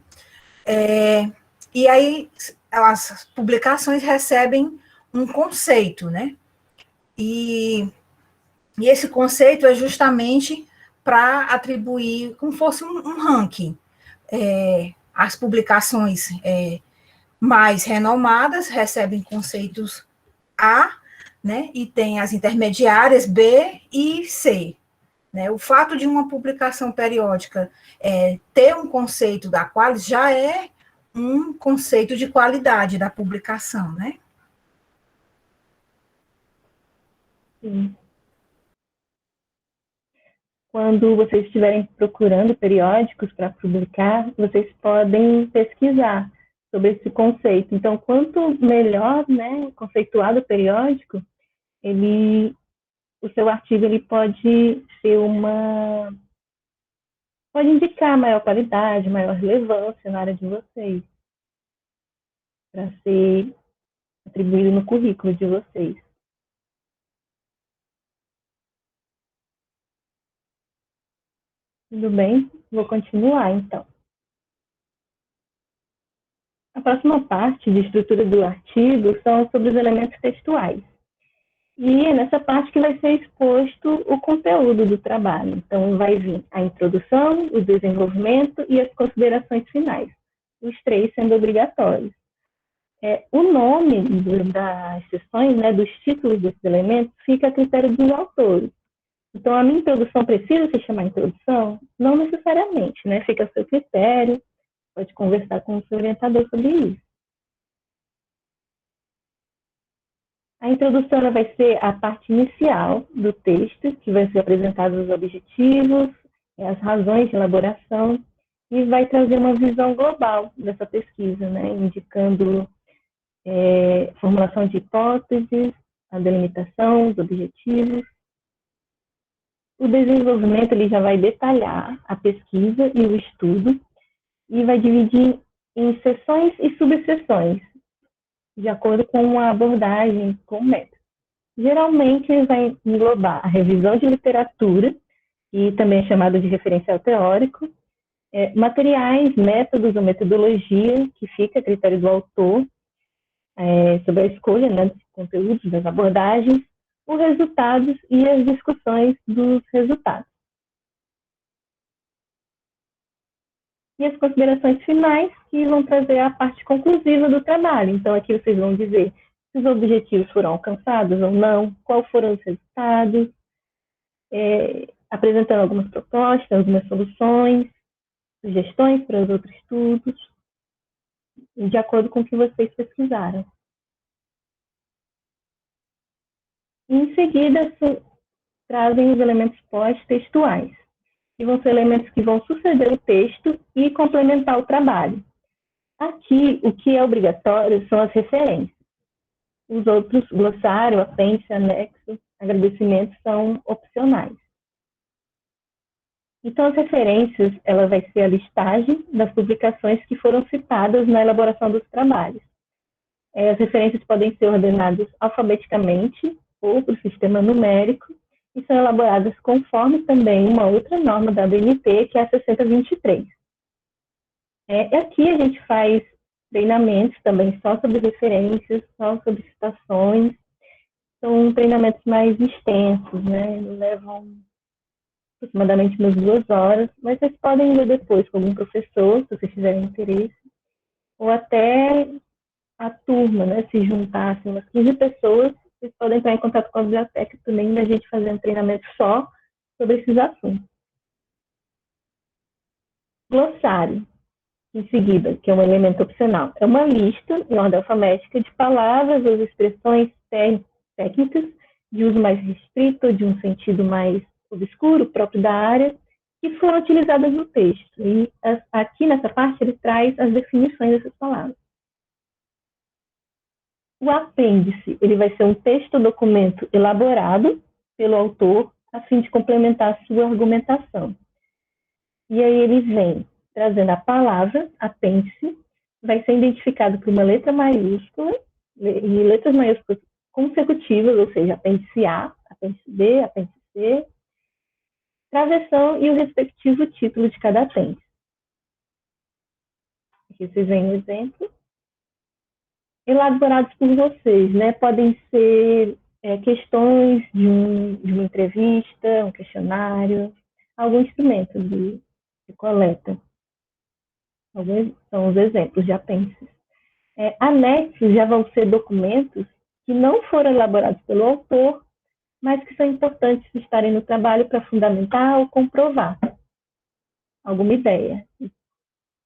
E aí as publicações recebem um conceito, né? E esse conceito é justamente para atribuir, como fosse um ranking. As publicações mais renomadas recebem conceitos A, né? E tem as intermediárias B e C. Né? O fato de uma publicação periódica ter um conceito da Qualis já é um conceito de qualidade da publicação, né? Sim. Quando vocês estiverem procurando periódicos para publicar, vocês podem pesquisar sobre esse conceito. Então, quanto melhor, né, conceituado o periódico, o seu artigo ele pode indicar maior qualidade, maior relevância na área de vocês, para ser atribuído no currículo de vocês. Tudo bem? Vou continuar, então. A próxima parte de estrutura do artigo são sobre os elementos textuais. E é nessa parte que vai ser exposto o conteúdo do trabalho. Então, vai vir a introdução, o desenvolvimento e as considerações finais, os três sendo obrigatórios. O nome das sessões, né, dos títulos desses elementos, fica a critério dos autores. Então, a minha introdução precisa se chamar introdução? Não necessariamente, né? Fica a seu critério, pode conversar com o seu orientador sobre isso. A introdução ela vai ser a parte inicial do texto, que vai ser apresentados os objetivos, as razões de elaboração, e vai trazer uma visão global dessa pesquisa, né? Indicando formulação de hipóteses, a delimitação, os objetivos. O desenvolvimento ele já vai detalhar a pesquisa e o estudo e vai dividir em seções e subseções, de acordo com a abordagem, com o método. Geralmente, ele vai englobar a revisão de literatura, e também é chamado de referencial teórico, materiais, métodos ou metodologia, que fica a critério do autor, sobre a escolha, né, dos conteúdos, das abordagens, os resultados e as discussões dos resultados. e as considerações finais, que vão trazer a parte conclusiva do trabalho. Então, aqui vocês vão dizer se os objetivos foram alcançados ou não, quais foram os resultados, apresentando algumas propostas, algumas soluções, sugestões para os outros estudos, de acordo com o que vocês pesquisaram. Em seguida, trazem os elementos pós-textuais, que vão ser elementos que vão suceder o texto e complementar o trabalho. Aqui, o que é obrigatório são as referências. Os outros, glossário, apêndice, anexo, agradecimentos, são opcionais. Então, as referências, ela vai ser a listagem das publicações que foram citadas na elaboração dos trabalhos. As referências podem ser ordenadas alfabeticamente ou por sistema numérico e são elaboradas conforme também uma outra norma da ABNT, que é a 6023. Aqui a gente faz treinamentos também só sobre referências, só sobre citações. São treinamentos mais extensos, né? Levam aproximadamente umas 2 horas, mas vocês podem ler depois com algum professor, se vocês tiverem interesse, ou até a turma, né? Se juntassem umas 15 pessoas, vocês podem entrar em contato com a biblioteca também, da gente fazer um treinamento só sobre esses assuntos. Glossário, em seguida, que é um elemento opcional. É uma lista, em ordem alfabética, de palavras ou expressões técnicas de uso mais restrito, de um sentido mais obscuro, próprio da área, que foram utilizadas no texto. E aqui nessa parte ele traz as definições dessas palavras. O apêndice, ele vai ser um texto-documento elaborado pelo autor a fim de complementar a sua argumentação. E aí ele vem trazendo a palavra, apêndice, vai ser identificado por uma letra maiúscula e letras maiúsculas consecutivas, ou seja, apêndice A, apêndice B, apêndice C, travessão e o respectivo título de cada apêndice. Aqui vocês veem um exemplo. Elaborados por vocês, né? Podem ser questões de uma entrevista, um questionário, algum instrumento de coleta. Alguns são os exemplos de apêndices. Anexos já vão ser documentos que não foram elaborados pelo autor, mas que são importantes estarem no trabalho para fundamentar ou comprovar alguma ideia.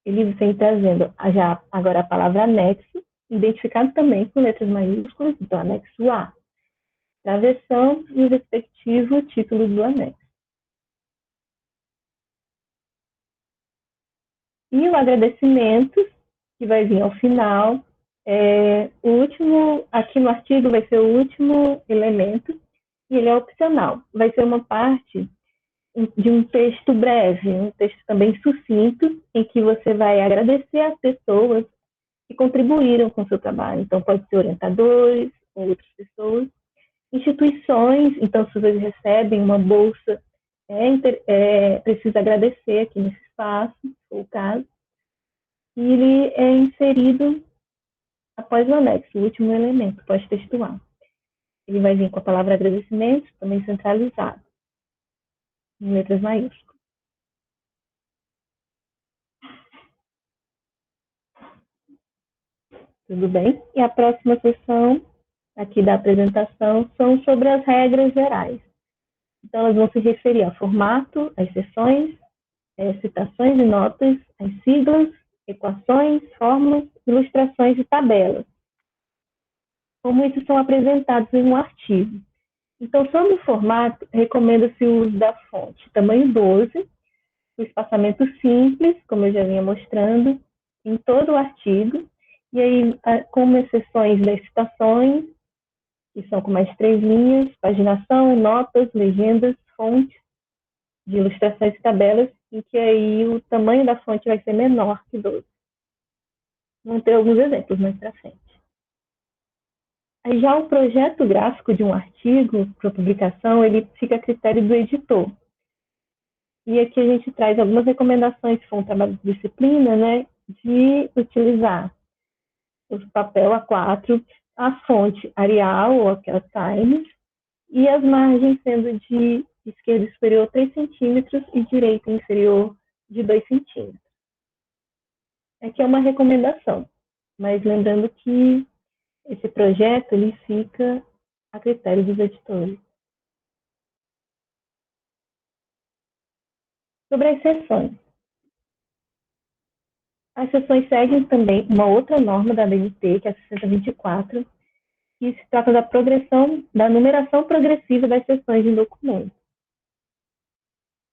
Ele vem trazendo já agora a palavra anexo, identificado também com letras maiúsculas, então anexo A, travessão e o respectivo título do anexo. E o agradecimento, que vai vir ao final, o último, aqui no artigo vai ser o último elemento, e ele é opcional. Vai ser uma parte de um texto breve, um texto também sucinto, em que você vai agradecer às pessoas que contribuíram com o seu trabalho. Então, pode ser orientadores, ou outras pessoas, instituições. Então, se vocês recebem uma bolsa, precisa agradecer aqui nesse espaço, se for o caso. E ele é inserido após o anexo, o último elemento, pós-textual. Ele vai vir com a palavra agradecimento, também centralizado, em letras maiúsculas. Tudo bem? E a próxima sessão aqui da apresentação são sobre as regras gerais. Então, elas vão se referir ao formato, às seções, citações e notas, as siglas, equações, fórmulas, ilustrações e tabelas. Como isso são apresentados em um artigo. Então, sobre o formato, recomenda-se o uso da fonte tamanho 12, o espaçamento simples, como eu já vinha mostrando, em todo o artigo, e aí, como exceções das citações, que são com mais 3 linhas, paginação, notas, legendas, fontes, de ilustrações e tabelas, em que aí o tamanho da fonte vai ser menor que 12. Vamos ter alguns exemplos mais para frente. Aí já o projeto gráfico de um artigo para publicação, ele fica a critério do editor. E aqui a gente traz algumas recomendações, se for um trabalho de disciplina, né, de utilizar o papel A4, a fonte Arial ou aquela Times, e as margens sendo de esquerda superior 3 centímetros e direita inferior de 2 centímetros. é que é uma recomendação, mas lembrando que esse projeto ele fica a critério dos editores. Sobre as sessões. As sessões seguem também uma outra norma da ABNT, que é a 6024, que se trata da progressão, da numeração progressiva das sessões de um documento.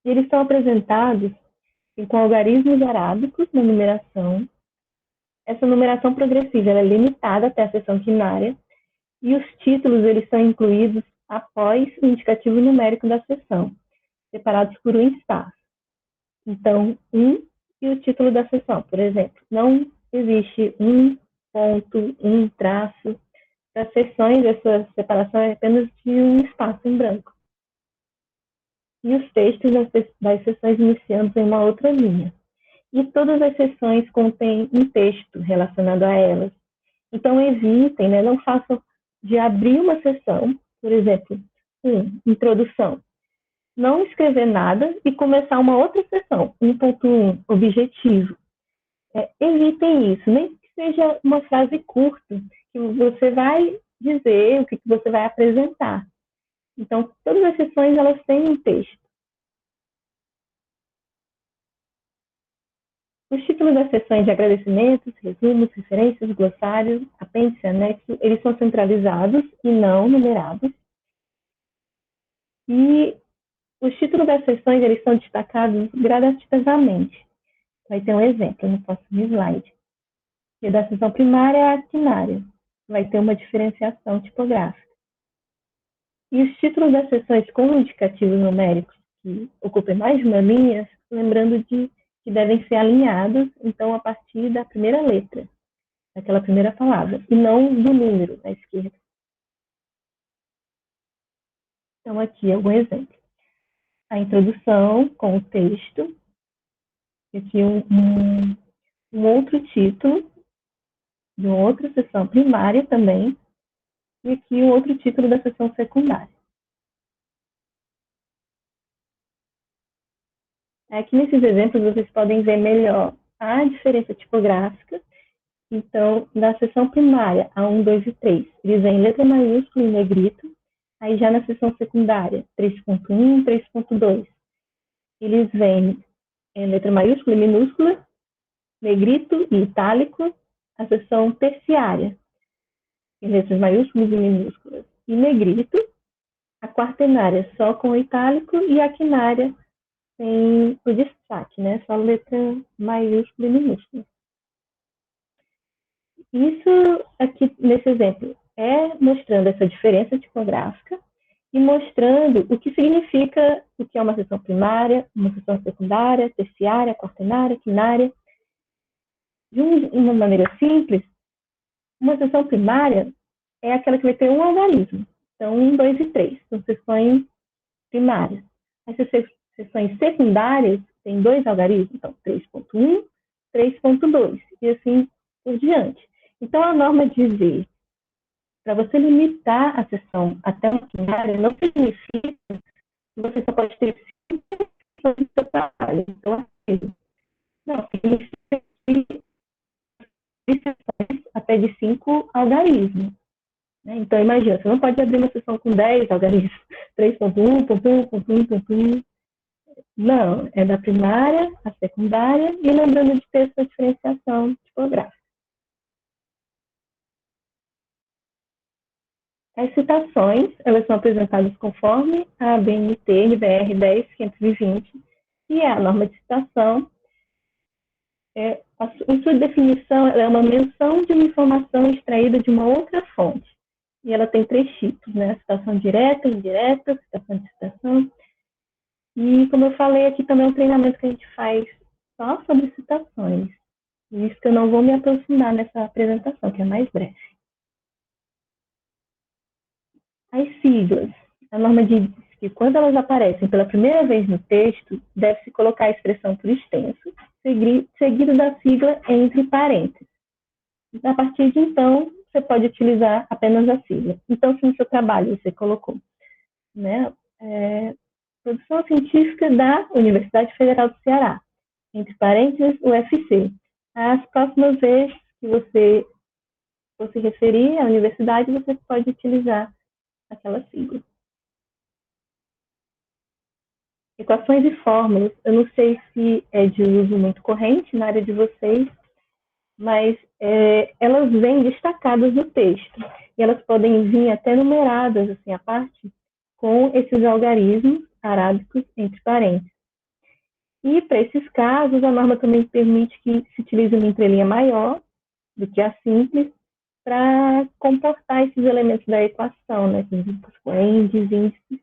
E eles são apresentados com algarismos arábicos na numeração. Essa numeração progressiva é limitada até a seção quinária, e os títulos eles são incluídos após o indicativo numérico da seção, separados por um espaço. Então, e o título da seção, por exemplo. Não existe um ponto, um traço. Para seções, essa separação é apenas de um espaço em branco. E os textos das seções iniciantes em uma outra linha. E todas as seções contêm um texto relacionado a elas. Então, evitem, né, não façam de abrir uma seção, por exemplo, introdução, não escrever nada e começar uma outra seção, 1.1, objetivo. Evitem isso, nem que seja uma frase curta, que você vai dizer, o que você vai apresentar. Então, todas as sessões, elas têm um texto. Os títulos das sessões de agradecimentos, resumos, referências, glossários, apêndice, anexo, eles são centralizados e não numerados. E os títulos das sessões, eles são destacados gradativamente. Vai ter um exemplo no próximo slide. E da seção primária à quinária. Vai ter uma diferenciação tipográfica. E os títulos das sessões com indicativos numéricos que ocupem mais de uma linha, lembrando que devem ser alinhados, então, a partir da primeira letra, daquela primeira palavra, e não do número da esquerda. Então, aqui algum exemplo. A introdução com o texto, aqui um outro título, de uma outra seção primária também, e aqui um outro título da seção secundária. Aqui nesses exemplos vocês podem ver melhor a diferença tipográfica. Então, na seção primária, a 1, 2 e 3, eles vêm em letra maiúscula e negrito. Aí já na seção secundária, 3.1, 3.2, eles vêm em letra maiúscula e minúscula, negrito e itálico. A seção terciária, em letras maiúsculas e minúsculas e negrito. A quaternária só com itálico e a quinária tem o destaque, né? Só letra maiúscula e minúscula. Isso aqui, nesse exemplo, é mostrando essa diferença tipográfica e mostrando o que significa o que é uma seção primária, uma seção secundária, terciária, quaternária, quinária. De uma maneira simples, uma seção primária é aquela que vai ter um algarismo. Então, 1, 2 e 3 são seções primárias. As seções secundárias têm 2 algarismos, então 3.1, 3.2 e assim por diante. Então, a norma dizer, para você limitar a seção até uma quinária, não significa que você só pode ter 5 seções do seu trabalho. Então, assim, não, significa que sessões até de 5 algarismos. Então, imagina, você não pode abrir uma sessão com 10 algarismos, 3.1, ponto 1, ponto 1, ponto 1. Não, é da primária à secundária e lembrando de ter essa diferenciação tipográfica. As citações, elas são apresentadas conforme a ABNT NBR 10.520 e a norma de citação. Em sua definição, ela é uma menção de uma informação extraída de uma outra fonte. E ela tem 3 tipos, né? A citação direta, indireta, citação de citação. E, como eu falei, aqui também é um treinamento que a gente faz só sobre citações. Por isso que eu não vou me aprofundar nessa apresentação, que é mais breve. As siglas. A norma diz que quando elas aparecem pela primeira vez no texto, deve-se colocar a expressão por extenso, seguido da sigla entre parênteses. A partir de então, você pode utilizar apenas a sigla. Então, se no seu trabalho você colocou, né, Produção Científica da Universidade Federal do Ceará, entre parênteses, UFC. as próximas vezes que você for se referir à universidade, você pode utilizar aquela sigla. Equações e fórmulas, eu não sei se é de uso muito corrente na área de vocês, mas elas vêm destacadas no texto. E elas podem vir até numeradas, assim, à parte, com esses algarismos arábicos entre parênteses. E, para esses casos, a norma também permite que se utilize uma entrelinha maior do que a simples, para comportar esses elementos da equação, né, esses expoentes, índices,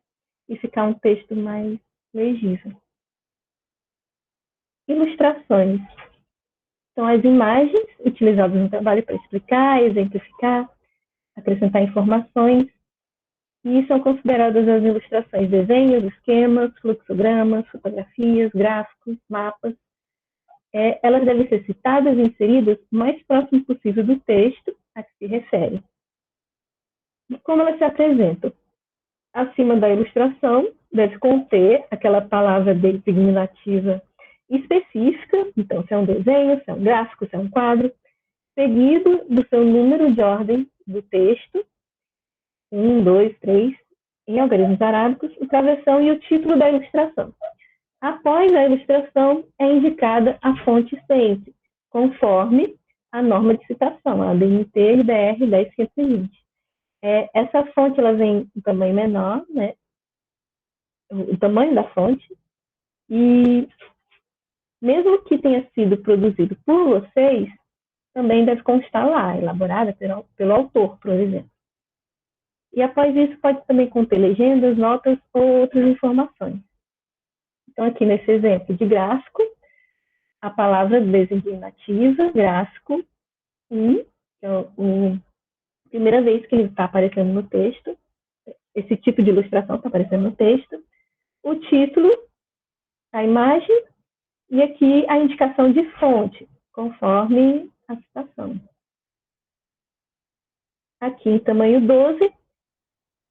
e ficar um texto mais legível. Ilustrações. São as imagens utilizadas no trabalho para explicar, exemplificar, acrescentar informações, e são consideradas as ilustrações desenhos, esquemas, fluxogramas, fotografias, gráficos, mapas. Elas devem ser citadas e inseridas o mais próximo possível do texto a que se refere. E como elas se apresentam? Acima da ilustração, deve conter aquela palavra designativa específica, então se é um desenho, se é um gráfico, se é um quadro, seguido do seu número de ordem do texto, 1, 2, 3, em algarismos arábicos, o travessão e o título da ilustração. Após a ilustração, é indicada a fonte sempre, conforme a norma de citação, a ABNT BR 10520. Essa fonte ela vem em tamanho menor, né? O tamanho da fonte, e mesmo que tenha sido produzido por vocês, também deve constar lá, elaborada pelo autor, por exemplo. E após isso, pode também conter legendas, notas ou outras informações. Então, aqui nesse exemplo de gráfico, a palavra designativa, gráfico 1, que é a primeira vez que ele está aparecendo no texto, esse tipo de ilustração está aparecendo no texto, o título, a imagem, e aqui a indicação de fonte, conforme a citação. Aqui em tamanho 12,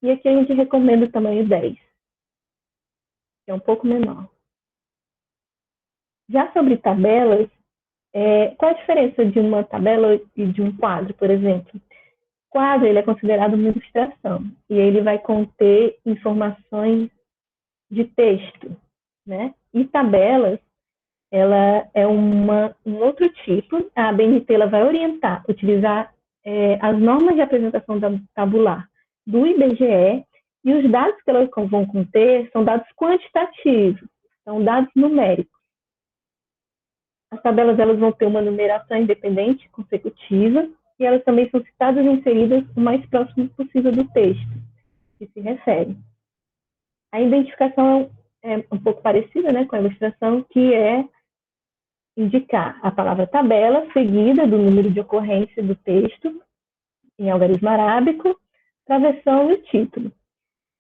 e aqui a gente recomenda o tamanho 10, que é um pouco menor. Já sobre tabelas, qual a diferença de uma tabela e de um quadro, por exemplo? Quadro ele é considerado uma ilustração, e ele vai conter informações de texto, né? E tabelas, ela é um outro tipo. A ABNT ela vai orientar, utilizar as normas de apresentação tabular do IBGE, e os dados que elas vão conter são dados quantitativos, são dados numéricos. As tabelas elas vão ter uma numeração independente, consecutiva, e elas também são citadas e inseridas o mais próximo possível do texto que se refere. A identificação é um pouco parecida, né, com a ilustração, que é indicar a palavra tabela, seguida do número de ocorrência do texto, em algarismo arábico, travessão e título.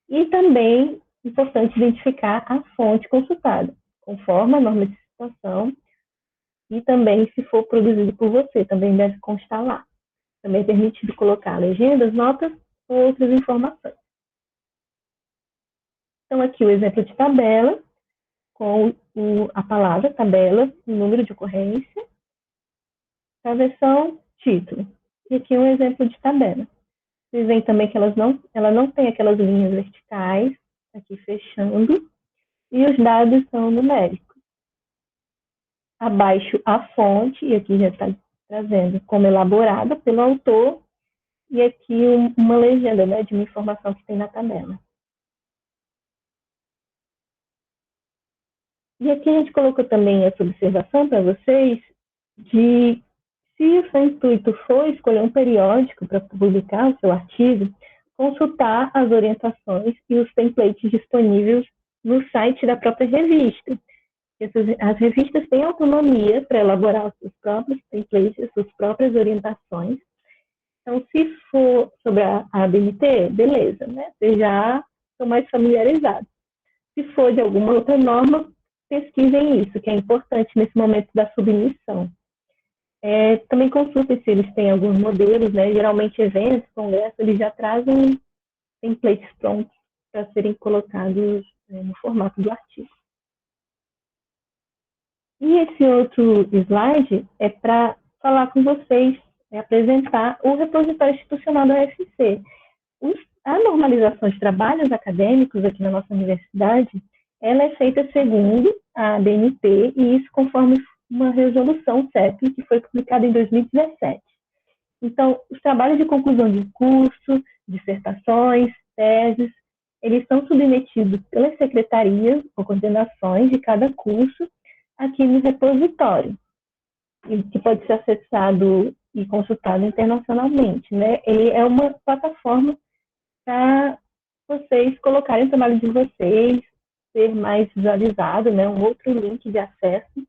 E também é importante identificar a fonte consultada, conforme a norma de citação, e também, se for produzido por você, também deve constar lá. Também é permitido colocar legendas, notas ou outras informações. Então, aqui o exemplo de tabela, com a palavra tabela, o número de ocorrência, travessão, título. E aqui um exemplo de tabela. Vocês veem também que ela não tem aquelas linhas verticais, aqui fechando, e os dados são numéricos. Abaixo a fonte, e aqui já está trazendo como elaborada pelo autor, e aqui uma legenda, né, de uma informação que tem na tabela. E aqui a gente colocou também essa observação para vocês de, se o seu intuito for escolher um periódico para publicar o seu artigo, consultar as orientações e os templates disponíveis no site da própria revista. As revistas têm autonomia para elaborar os seus próprios templates, as suas próprias orientações. Então, se for sobre a ABNT, beleza, né? Vocês já estão mais familiarizados. Se for de alguma outra norma, pesquisem isso, que é importante nesse momento da submissão. Também consultem se eles têm alguns modelos, né? Geralmente eventos, congressos, eles já trazem templates prontos para serem colocados no formato do artigo. E esse outro slide é para falar com vocês, apresentar o repositório institucional da UFC. A normalização de trabalhos acadêmicos aqui na nossa universidade, ela é feita segundo a ABNT, e isso conforme uma resolução CEP, que foi publicada em 2017. Então, os trabalhos de conclusão de curso, dissertações, teses, eles são submetidos pelas secretarias ou coordenações de cada curso aqui no repositório, que pode ser acessado e consultado internacionalmente, né? Ele é uma plataforma para vocês colocarem o trabalho de vocês, ser mais visualizado, né? Um outro link de acesso.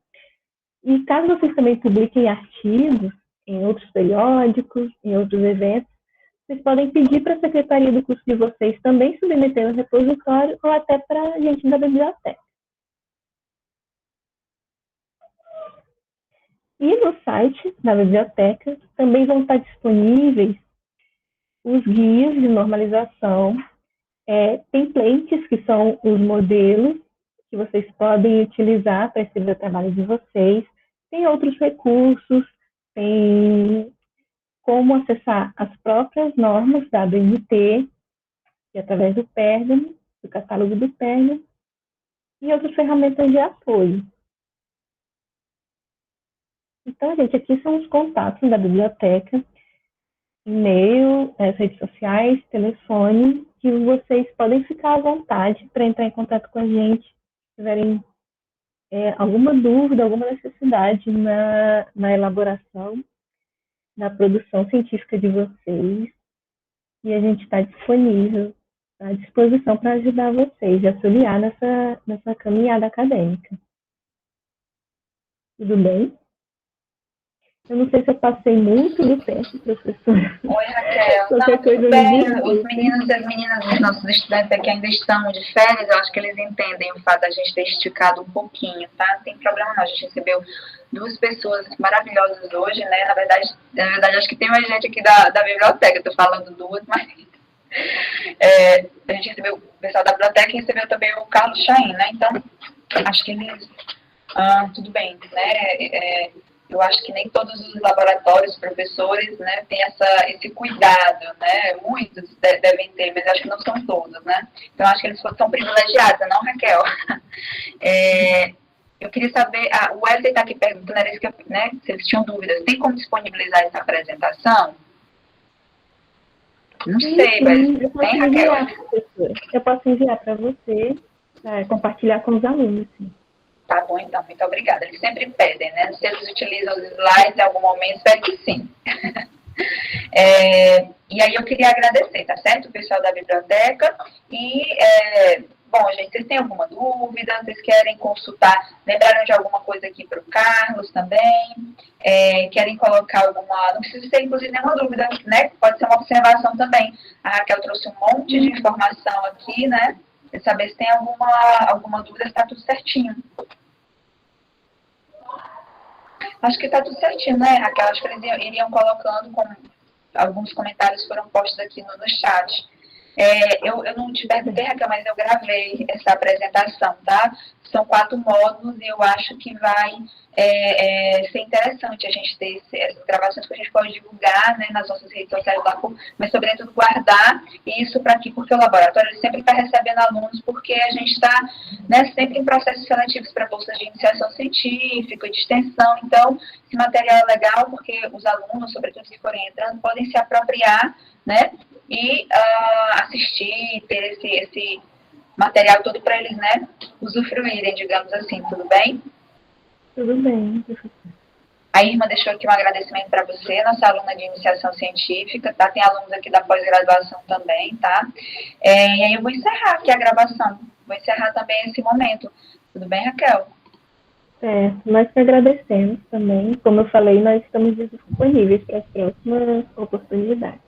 E caso vocês também publiquem artigos em outros periódicos, em outros eventos, vocês podem pedir para a secretaria do curso de vocês também submeter no repositório ou até para a gente da biblioteca. E no site da biblioteca também vão estar disponíveis os guias de normalização, templates, que são os modelos que vocês podem utilizar para escrever o trabalho de vocês. Tem outros recursos, tem como acessar as próprias normas da ABNT, que é através do Pergamo, do catálogo do Pergamo, e outras ferramentas de apoio. Então, gente, aqui são os contatos da biblioteca, e-mail, as redes sociais, telefone, que vocês podem ficar à vontade para entrar em contato com a gente, se tiverem alguma dúvida, alguma necessidade na elaboração, na produção científica de vocês, e a gente está disponível, à disposição para ajudar vocês a auxiliar nessa caminhada acadêmica. Tudo bem? Eu não sei se eu passei muito do tempo, professora. Oi, Raquel. Qualquer coisa bem, os meninos e as meninas, os nossos estudantes aqui ainda estão de férias, eu acho que eles entendem o fato da gente ter esticado um pouquinho, tá? Não tem problema não, a gente recebeu 2 pessoas maravilhosas hoje, né? Na verdade acho que tem mais gente aqui da biblioteca, estou falando 2, mas a gente recebeu o pessoal da biblioteca e recebeu também o Carlos Chain, né? Então, acho que eles... tudo bem, né? Eu acho que nem todos os laboratórios, professores, né, têm esse cuidado, né? Muitos devem ter, mas acho que não são todos, né? Então, acho que eles são privilegiados, não, Raquel? Eu queria saber, o Wesley está aqui perguntando, né, se eles tinham dúvidas. Tem como disponibilizar essa apresentação? Não sei, mas tem, Raquel? Eu posso enviar para você, compartilhar com os alunos, sim. Tá bom, então, muito obrigada. Eles sempre pedem, né? Se eles utilizam os slides em algum momento, espero que sim. E aí eu queria agradecer, tá certo? O pessoal da biblioteca. Bom, gente, vocês têm alguma dúvida? Vocês querem consultar? Lembraram de alguma coisa aqui para o Carlos também? Querem colocar alguma... Não precisa ter, inclusive, nenhuma dúvida, né? Pode ser uma observação também. A Raquel trouxe um monte de informação aqui, né? Saber se tem alguma dúvida, se está tudo certinho. Acho que está tudo certinho, né, Raquel? Acho que eles iriam colocando, alguns comentários foram postos aqui no chat. Eu não te perguntei, Raquel, mas eu gravei essa apresentação, tá? São 4 módulos e eu acho que vai ser interessante a gente ter essas gravações que a gente pode divulgar, né, nas nossas redes sociais lá, mas sobretudo guardar isso para aqui, porque o laboratório ele sempre está recebendo alunos, porque a gente está, né, sempre em processos seletivos para bolsas de iniciação científica, de extensão. Então, esse material é legal porque os alunos, sobretudo que forem entrando, podem se apropriar, né, e assistir, ter esse material todo para eles, né, usufruírem, digamos assim. Tudo bem? Tudo bem, professor. A Irma deixou aqui um agradecimento para você, nossa aluna de iniciação científica, tá? Tem alunos aqui da pós-graduação também, tá? E aí eu vou encerrar aqui a gravação. Vou encerrar também esse momento. Tudo bem, Raquel? Nós que agradecemos também. Como eu falei, nós estamos disponíveis para as próximas oportunidades.